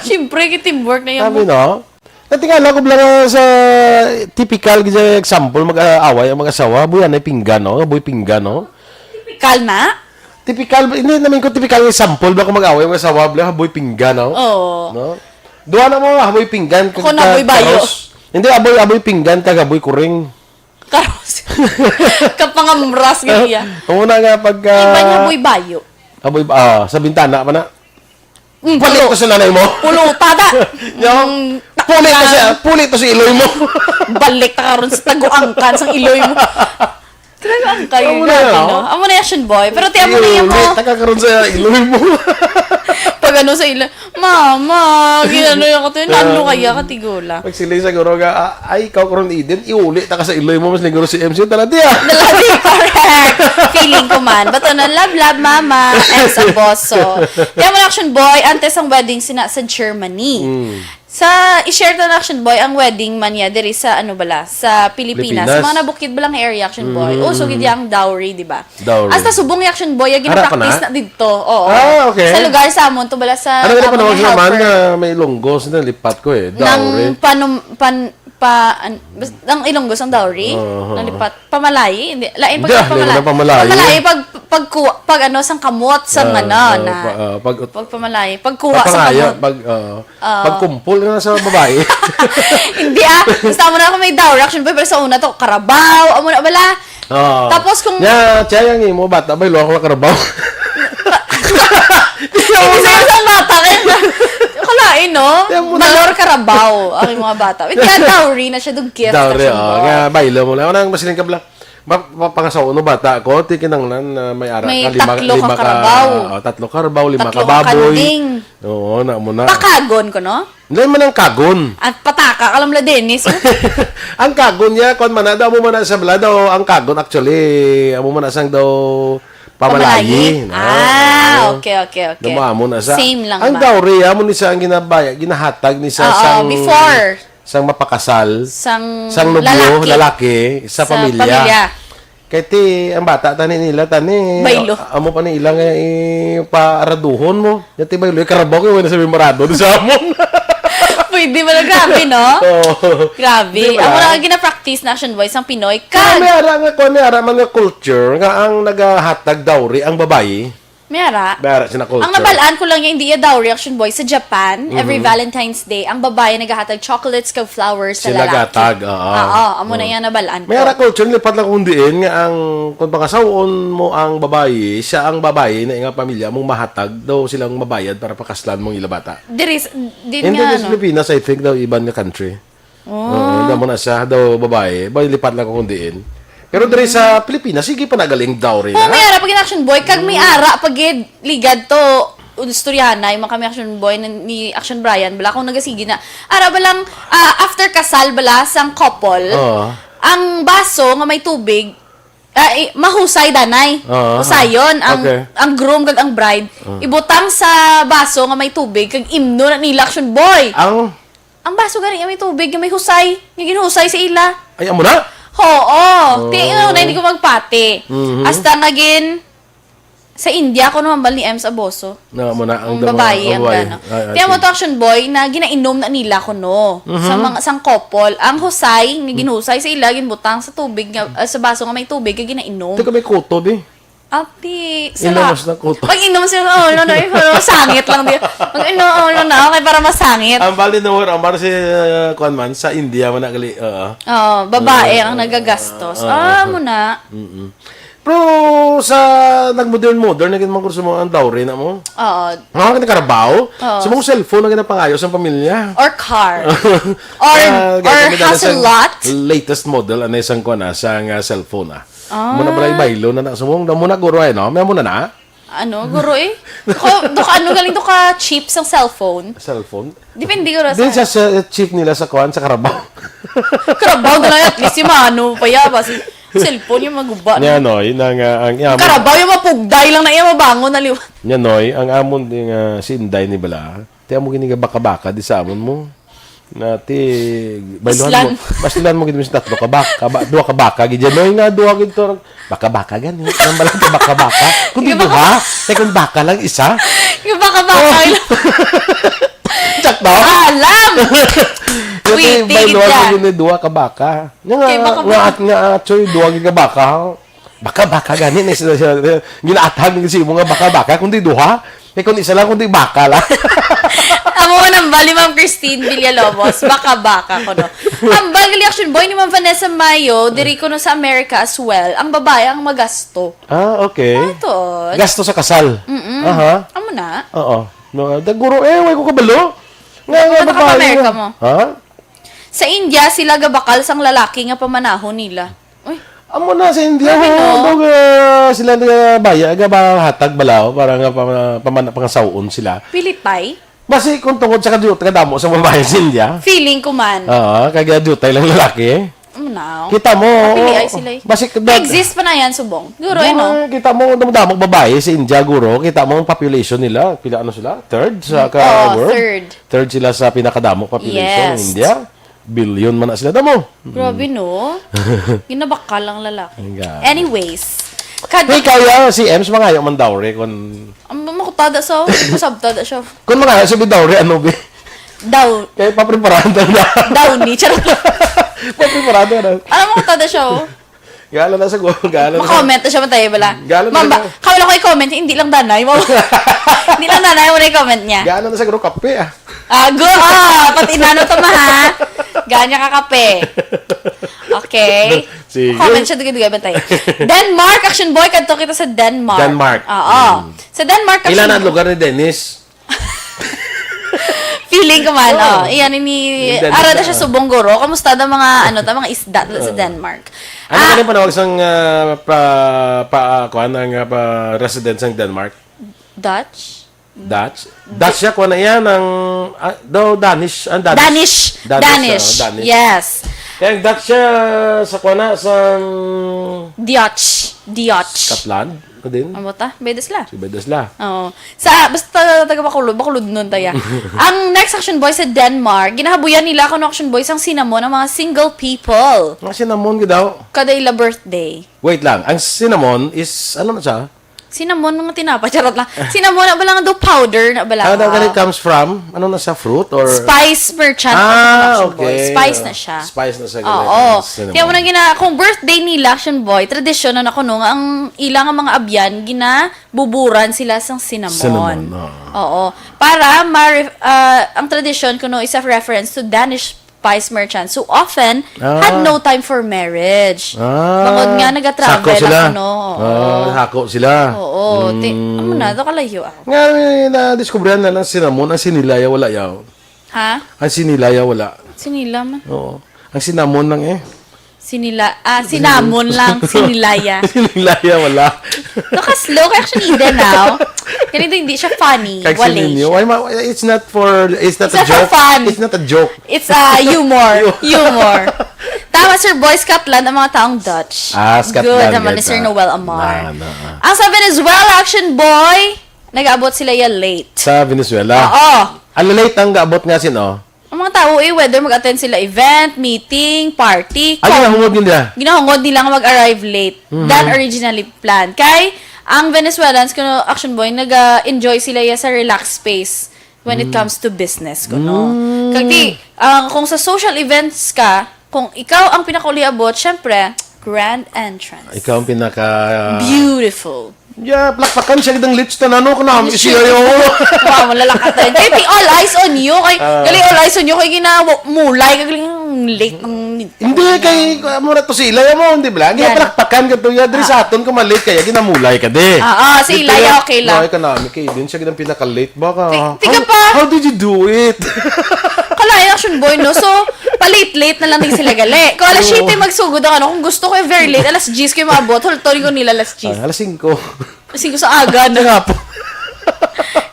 Siyempre, kay teamwork na Sabi yung no? Natingala ko lang sa typical sa example, mag-aaway ang mag-asawa, buyan ay pinggan, no? Boy pinggan, no? kalma. Typical, hindi namin ko typical example, ba kung mag-aaway ang mag-asawa, boy pinggan, no? Oo. No? Duha na mo, aboy pinggan. Ako na, aboy bayo. Hindi, aboy pinggan, aboy kuring. Karos. Kapangamras ganyan. Una nga pagka... Iba niya boy bayo. Aboy, sa bintana pa na. Pulit Pulo. to sa nanay mo. Pulutada. Yung, pulit to sa iloy mo. Balik ta karon sa taguangkan sang iloy mo. Talaga ang kayo Amo na natin, yan, no? Amo na yan, boy. Pero tiyan mo na yan mo. Takakaroon sa iloy mo. Pag ano sa iloy, Mama, ginano yung ko to. Nano kaya katigula. Pag sila siguro ka, ay, ikaw karoon Eden, iuli, taka sa iloy mo, mas siguro si MC, talati ah. Dalabi, correct. Feeling ko man. Bato na love, mama. And sa boso. Tiyan mo na, action boy. Antes ang wedding sina sa Germany. Sa i-share na action boy ang wedding man niya diri sa sa Pilipinas. Sa mga nabukid ba lang area action boy. So gid yang dowry, di ba? Dowry. Hasta subong yung action boy gina-practice na dito. Oo. Okay. Sa lugar sa amon to bala sa Ano na panawag amon nga naman helper. na may longgos na lipat ko eh, dowry. Ang Ilonggos ang dowry, nalipat pamalayi, hindi lain Hindi, pag lain na pamalayi. Pamalayi pag ano sang kamot sang pag pamalayi, pagkuha sa kamot. Pagkumpol na sa babae. Hindi basta mo na ako may dowry action pero sa una to karabaw, amo na bala. Tapos kung Tiya yung mo bata, bay lo ako na karabaw. hindi sa bata kalain no, malor karabaw ang mga bata. Kaya dowry na siya dug gift Dowry, action boy. nga baylo mo lang. Ano masiling ka bala? Pangasawa no bata ko, tikinanglan na may ara May ka, tatlo ka karabaw. Tatlo karabaw, lima Tatlo ka ka baboy. kanding. Oo, na mo na. Pakagon ko no? Hindi man ang kagon. At pataka, alam la Dennis. Ang kagon niya, kung manada mo man sa bala daw, ang kagon actually, amo man sang daw pamalayi. Okay. Dumamo na sa. Same lang ang ba? dowry, amo ni sa ang ginahatag ni sa sang before. sang mapakasal, Sang nobyo, lalaki sa pamilya. Kaya ti, ang bata, nila, Baylo. amo pa ni ilang paaraduhon mo. Yati baylo, karabaw ko, wala sabi marado, di sa amon. Pwede ba na grabe, no? Grabe. Di ba? Amo na gina-practice na action boys ang Pinoy. May ara nga, may ara mga culture, nga ang nagahatag dowry, ang babae. Mayara. Mayara sina culture. Ang nabalaan ko lang yung hindi daw reaction boy sa Japan, every Valentine's Day, ang babae naghahatag chocolates kag flowers sa Sila lalaki. gatag, oo. Oo, amo na yan nabalaan ko. Mayara culture, lipat lang kung diin nga ang kung pangasawon mo ang babae, siya ang babae na nga pamilya mong mahatag daw silang mabayad para pakaslan mong ilabata. Din Hindi nga, sa Pilipinas, I think daw iban nga country. Daw mo na siya, daw babae. Lipat lang kung diin. Pero diri sa Pilipinas, sige pa nagaling dowry Oh, na. may ara pag action boy, kag may ara pag ligad to Ustoryana, yung mga kami action boy ni Action Brian, bala kung nagasigi na. Ara balang after kasal bala sang couple, Oo. ang baso nga may tubig mahusay danay. Oo. Usayon ang Okay. ang groom kag ang bride ibutang sa baso nga may tubig kag imno na nila action boy. Ang baso gani nga may tubig nga may husay, nga ginhusay sa ila. Ay, amo na? Oo. Tingnan na hindi ko magpati. Hasta naging sa India ko naman bal ni Ems Aboso. Na mo na Ang babae ang gano. Kaya mo to action boy na ginainom na nila ko no sa mga sang couple. Ang husay, nga ginhusay sa ila ginbutang sa tubig nga sa baso nga may tubig nga ginainom. Teka, may kuto, di. Api, Inamos na kuto. Pag inom sila, no, masangit lang din. Pag inom na, okay, para masangit. Ang bali na ang bali si Kuan man sa India man nagali. Oo, babae ang nagagastos. Mo na. Pero sa nag-modern na ginawa kurso mo ang dowry na mo. Oo. Mga ka karabaw. Sa mong cellphone na ginapangayos ang pamilya. Or car. or house a lot. Latest model ano isang kuan sa cellphone Muna balay baylo na sumong muna guro no. May muna na. Ano, guro eh? Ano galing to ka cheap sa cellphone? Cellphone. Depende guro Din sa... sa chip nila sa kuan sa karabaw. Karabaw na lang at least yung mano pa yaba. Cellphone yung maguba. Nya noy nang ang amon. Karabaw yung mapugday lang na iya mabangon na liwan. Nya noy ang amon ding si Inday ni bala. Ti amo gini baka-baka di sa amon mo. Nati baylohan mo. Basilan mo gid tatlo ka baka, duha ka baka gid noy nga duha gid to baka-baka gani. Ang bala ka baka-baka. Kun di duha, kung baka lang isa. Yung baka-baka lang. Chak daw. Alam! Wait, baylohan mo gid duha ka baka. Nga choy duha gid ka baka. Baka-baka gani na sila ginaatag ng si mo nga baka-baka kundi duha. Kung isa lang kundi baka lang. Amo nang bali Ma'am Christine Villalobos, baka-baka ko no. Ang bagali action boy ni Ma'am Vanessa Mayo, diri ko no sa America as well. Ang babae ang magasto. Okay. Ito. Gasto sa kasal. Aha. Amo na. Oo. No, daguro way ko kabalo. Nga Ano ka America mo? Ha? Sa India sila gabakal sang lalaki nga pamanahon nila. Uy, Amo na sa India no? dog sila nga baya ga ba hatag balaw para nga pangasawon sila. Pilipay. Basi kung tungod sa kadamo sa babae sa India. Feeling ko man. Oo, kaya dutay lang lalaki. Amo na. Kita mo. Pili ay sila. Basi Exist pa na yan subong. Guro no. Kita mo damdamog babae sa India guro, kita mo ang population nila, pila ano sila? Third sa world. Third sila sa pinakadamong population Yes. ng India. Billion man na sila damo. Grabe no. Ginabakal lang lalaki. God. Anyways. Hey, kaya si Ems mangayo man dowry kun Ang makutada sa masabtada siya. kun mangayo si dowry ano bi? Daw. Kaya papreparado na. Daw ni. Charot. Papreparado na. Alam mo kutada siya oh. Gala na sa go, gala na. Ma-comment na siya matay bala. Galo na Mamba, siya. kawala ko i-comment, hindi lang danay mo. Hindi lang danay mo na i-comment niya. Gala na sa go kape Go! Pati inano to ha. Ganya ka kape. Okay. Sige. Comment siya dugay-dugay bantay. Denmark, action boy, kadto kita sa Denmark. Denmark. Oo. Sa Denmark, Ilan action ang lugar ni Dennis? feeling ko man, iyan ni Denmark. ara na siya subong guro. Kamusta da mga mga isda sa Denmark? Ano ka rin panawag sang kuan ang residence ng Denmark? Dutch? Dutch siya kuan na yan ang Danish ang Danish. Danish. Yes. Kaya ang Dutch siya sa kuan na sa Dutch. Scotland ko din. Amo ta? Bedes la. Si Bedesla. Oo. Basta taga Bacolod nun taya. Ang next action boy sa Denmark, ginahabuyan nila kung action boys ang cinnamon ng mga single people. Ang cinnamon daw. Kada ila birthday. Wait lang, ang cinnamon is ano na siya? Cinnamon mga tinapa, charot lang. Cinnamon na bala nga do powder na bala. How that it comes from? Ano na sa fruit or Spice merchant. Action Boy. Spice na siya. Spice na siya. Oo. Cinnamon. Kaya mo nang kung birthday nila, Action Boy, tradisyon na ako nung ang ilang mga abyan, ginabuburan sila sa cinnamon. Cinnamon, Oo. Para, ang tradisyon ko no is a reference to Danish spice merchants who often had no time for marriage. Bangod nga, nag-travel Sako sila. ako, no? Hako sila. Oo. Ano na, ito kalayo ako. Nga, na-discoveran na ng cinnamon. Ang sinilaya, wala yaw. Ha? Ang sinilaya, wala. Sinila man. Oo. Ang cinnamon lang eh. Sinamon lang, sinilaya. Sinilaya, wala. Nakaslow, kaya siya nida now. Ganito hindi siya funny. Kahit Wala sininyo. siya. It's not a It's not joke. for fun. It's not a joke. It's humor. Humor. Tama, Sir Boy, Scotland, ang mga taong Dutch. Scotland. Good naman ni yes, Sir Noel Amar. Na. Ang sa Venezuela, Action Boy, nag-aabot sila yan late. Sa Venezuela. Oo. Ang late ang gaabot nga sino? Ang mga tao whether mag-attend sila event, meeting, party, Ano ang hungod nila? ginahungod nila nga mag-arrive late than originally planned. Kay, ang Venezuelans, kuno Action Boy, nag-enjoy sila ya sa relaxed space when it comes to business, kuno. Kagdi, kung sa social events ka, kung ikaw ang pinakauli-abot, syempre, grand entrance. Ikaw ang pinaka... Beautiful. Yeah, plakpakan siya ng lips na nano ko na. Siya Sure. yung... Wow, malalakas tayo. Kaya all eyes on you. Kay, gali all eyes on you. Kay ginamulay. Kay galing late ng... Hindi, kay mura to sila mo, hindi ba? Hindi Yan. plakpakan ka to. Diri sa aton ka malate kaya ginamulay ka de. Si Ilaya, okay lang. No, economic kay din siya ginang pinaka-late baka. Tika pa. How did you do it? Kalaya, Action Boy, no? So, palate-late na lang din sila gali. Kung alas 7 magsugod ang kung gusto ko very late, alas 10 ko yung maabot, hultorin ko nila alas 10. Alas 5. Kasi ko sa aga na. Nga po.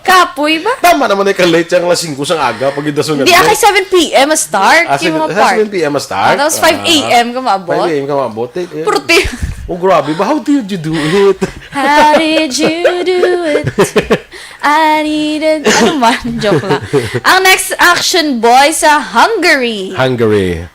Kapoy ba? Tama naman ay ka-late siyang alas 5 sang aga pag idason Hindi, akay 7 p.m. a start. Yung mga part. 7 p.m. start. Tapos 5 a.m. ka maabot. 5 a.m. ka maabot. Purti. Oh, grabe ba? How did you do it? How did you do it? I needed... Ano man? Joke lang. Ang next Action Boy sa Hungary. Hungary.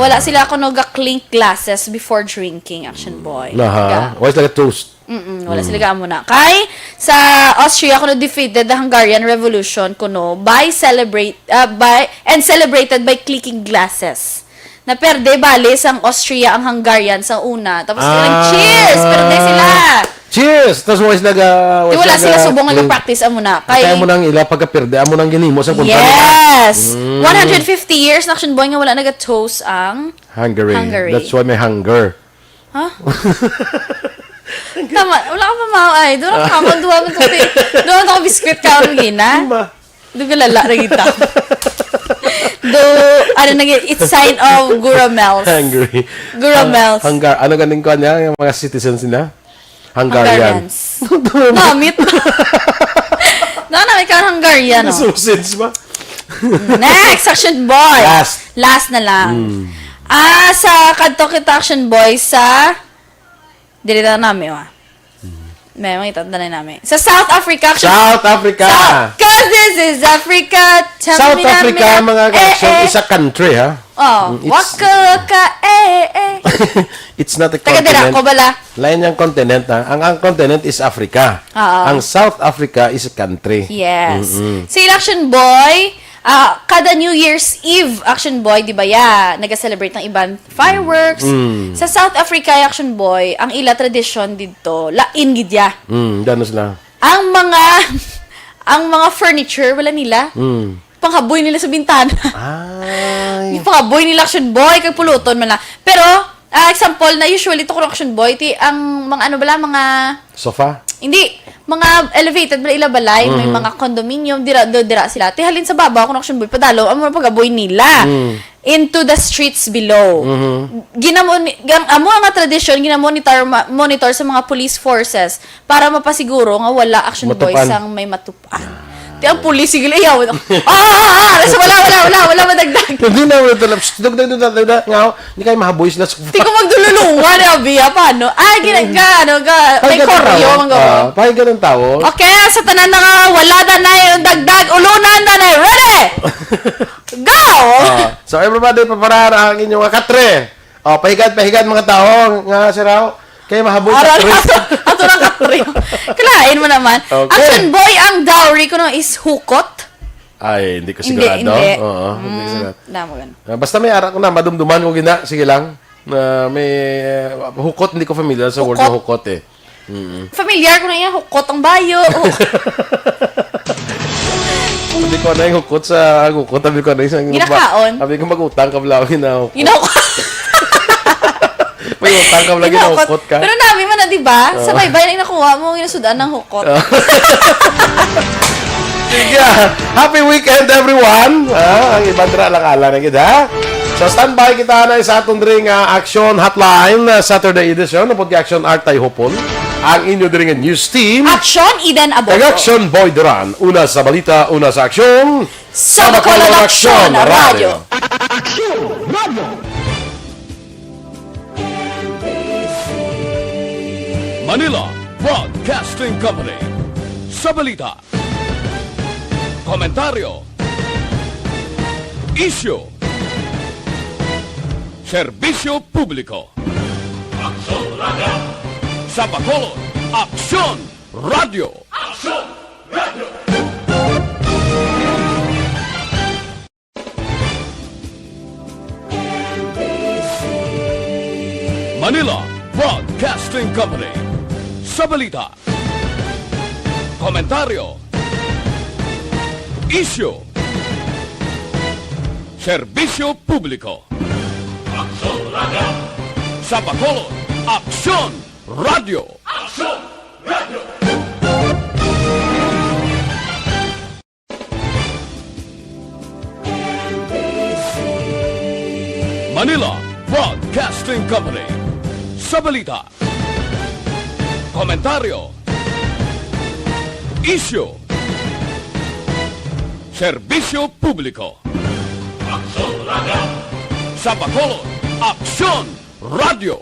Wala sila kuno ga-clink glasses before drinking, Action Boy. Naha. Why is like a toast? Wala sila ga muna. Kay sa Austria kuno defeated the Hungarian Revolution kuno celebrated by clinking glasses. Na perde bale sang Austria ang Hungarian sa una. Tapos silang cheers, perde sila. Cheers! Tapos wala sila Di wala sila subong nga practice amo na. Kaya mo nang ila pagkapirde, amo nang ginimo sa punta. Yes! 150 years na Action Boy nga wala naga-toast ang Hungary. That's why may hunger. Tama, wala ka pa ay. Doon ka man, doon ako biskwit ka ang gina. Doon ka lala na kita. It's sign of Guramels. Hungary. Guramels. Ano ganing ko niya, yung mga citizens nila? Hungarian. Hungarians. Namit. Namit ka Hungarian. Oh. Sausage ba? Next, Action Boy. Last na lang. Sa kadto kita Action Boy sa dirita namin, may mga itatanda namin. Sa South Africa, Action South Africa. Cause this is Africa. South Africa, mga action, is a country, ha? Waka ka, It's not a taga-dira continent. ko bala. Lain yung continent, ha? Ang continent is Africa. Ang South Africa is a country. Yes. Sa Action Boy, kada New Year's Eve, Action Boy, di ba nag-celebrate ng ibang fireworks. Sa South Africa, Action Boy, ang ila tradisyon dito, lain gidya. Gano'n sila. Ang mga furniture, wala nila. Panghaboy nila sa bintana. Ay. Yung panghaboy nila Action Boy, kay puluton man na. Pero, example na usually to Action Boy, ang mga mga Sofa? hindi, mga elevated bala ila balay, may mga condominium, dira sila. Halin sa baba, kung Action Boy, padalo, ang mga pagaboy nila into the streets below. Amo ang tradisyon, monitor sa mga police forces para mapasiguro nga wala Action Boy sang may matupan. Di ang pulis, sige layaw. Wala madagdag. Hindi na, dagdag. Hindi kayo mahaboy sila. Hindi ko magdululungan, Abia, paano? May koryo, Pahiga ng tao. Okay, sa tanan na nga, wala na yung dagdag, ulunan na ready! Go! So everybody, paparaan ang inyong katre. Pahigan mga tao. Nga, siraw. Kaya mahabol Aral ka rin. ato lang katryo. Kalain mo naman. Okay. Action boy, ang dowry ko no is hukot. Ay, hindi ko Hindi, sigurado. hindi. Oo, hindi ko sigurado. Damo gan. Basta may arak ko na, madumduman ko gina. Sige lang. May hukot, hindi ko familiar sa word na hukot eh. Familiar ko na yan, hukot ang bayo. Sabi ko na yung hukot sa hukot. Sabi ko na yung Ginakaon? Sabi ko mag-utang ka lang na hukot. May utang ka lagi na hukot ka. Pero namin man na, di ba? Sa baybay na nakuha mo, ginasudan ng hukot. Sige, happy weekend everyone. Ang ibang dra lang ala na kita. So standby kita na sa atong ring Action Hotline Saturday edition ng Action Art Tay Hopon. Ang inyo ring news team. Action, Eden Aboto. Action Boy Duran. Una sa balita, una sa aksyon. Sa Bacolod Action Radio. Manila Broadcasting Company. Sa balita, komentaryo, isyu, serbisyo publiko. Sa Bacolod, Aksyon Radio. Manila Broadcasting Company. Sa balita, komentaryo, isyu, serbisyo publiko. Sa Bacolod, Aksyon Radio. Manila Broadcasting Company. Sa balita, komentaryo, isyu, serbisyo publiko. Sa Bacolod, Aksyon Radio.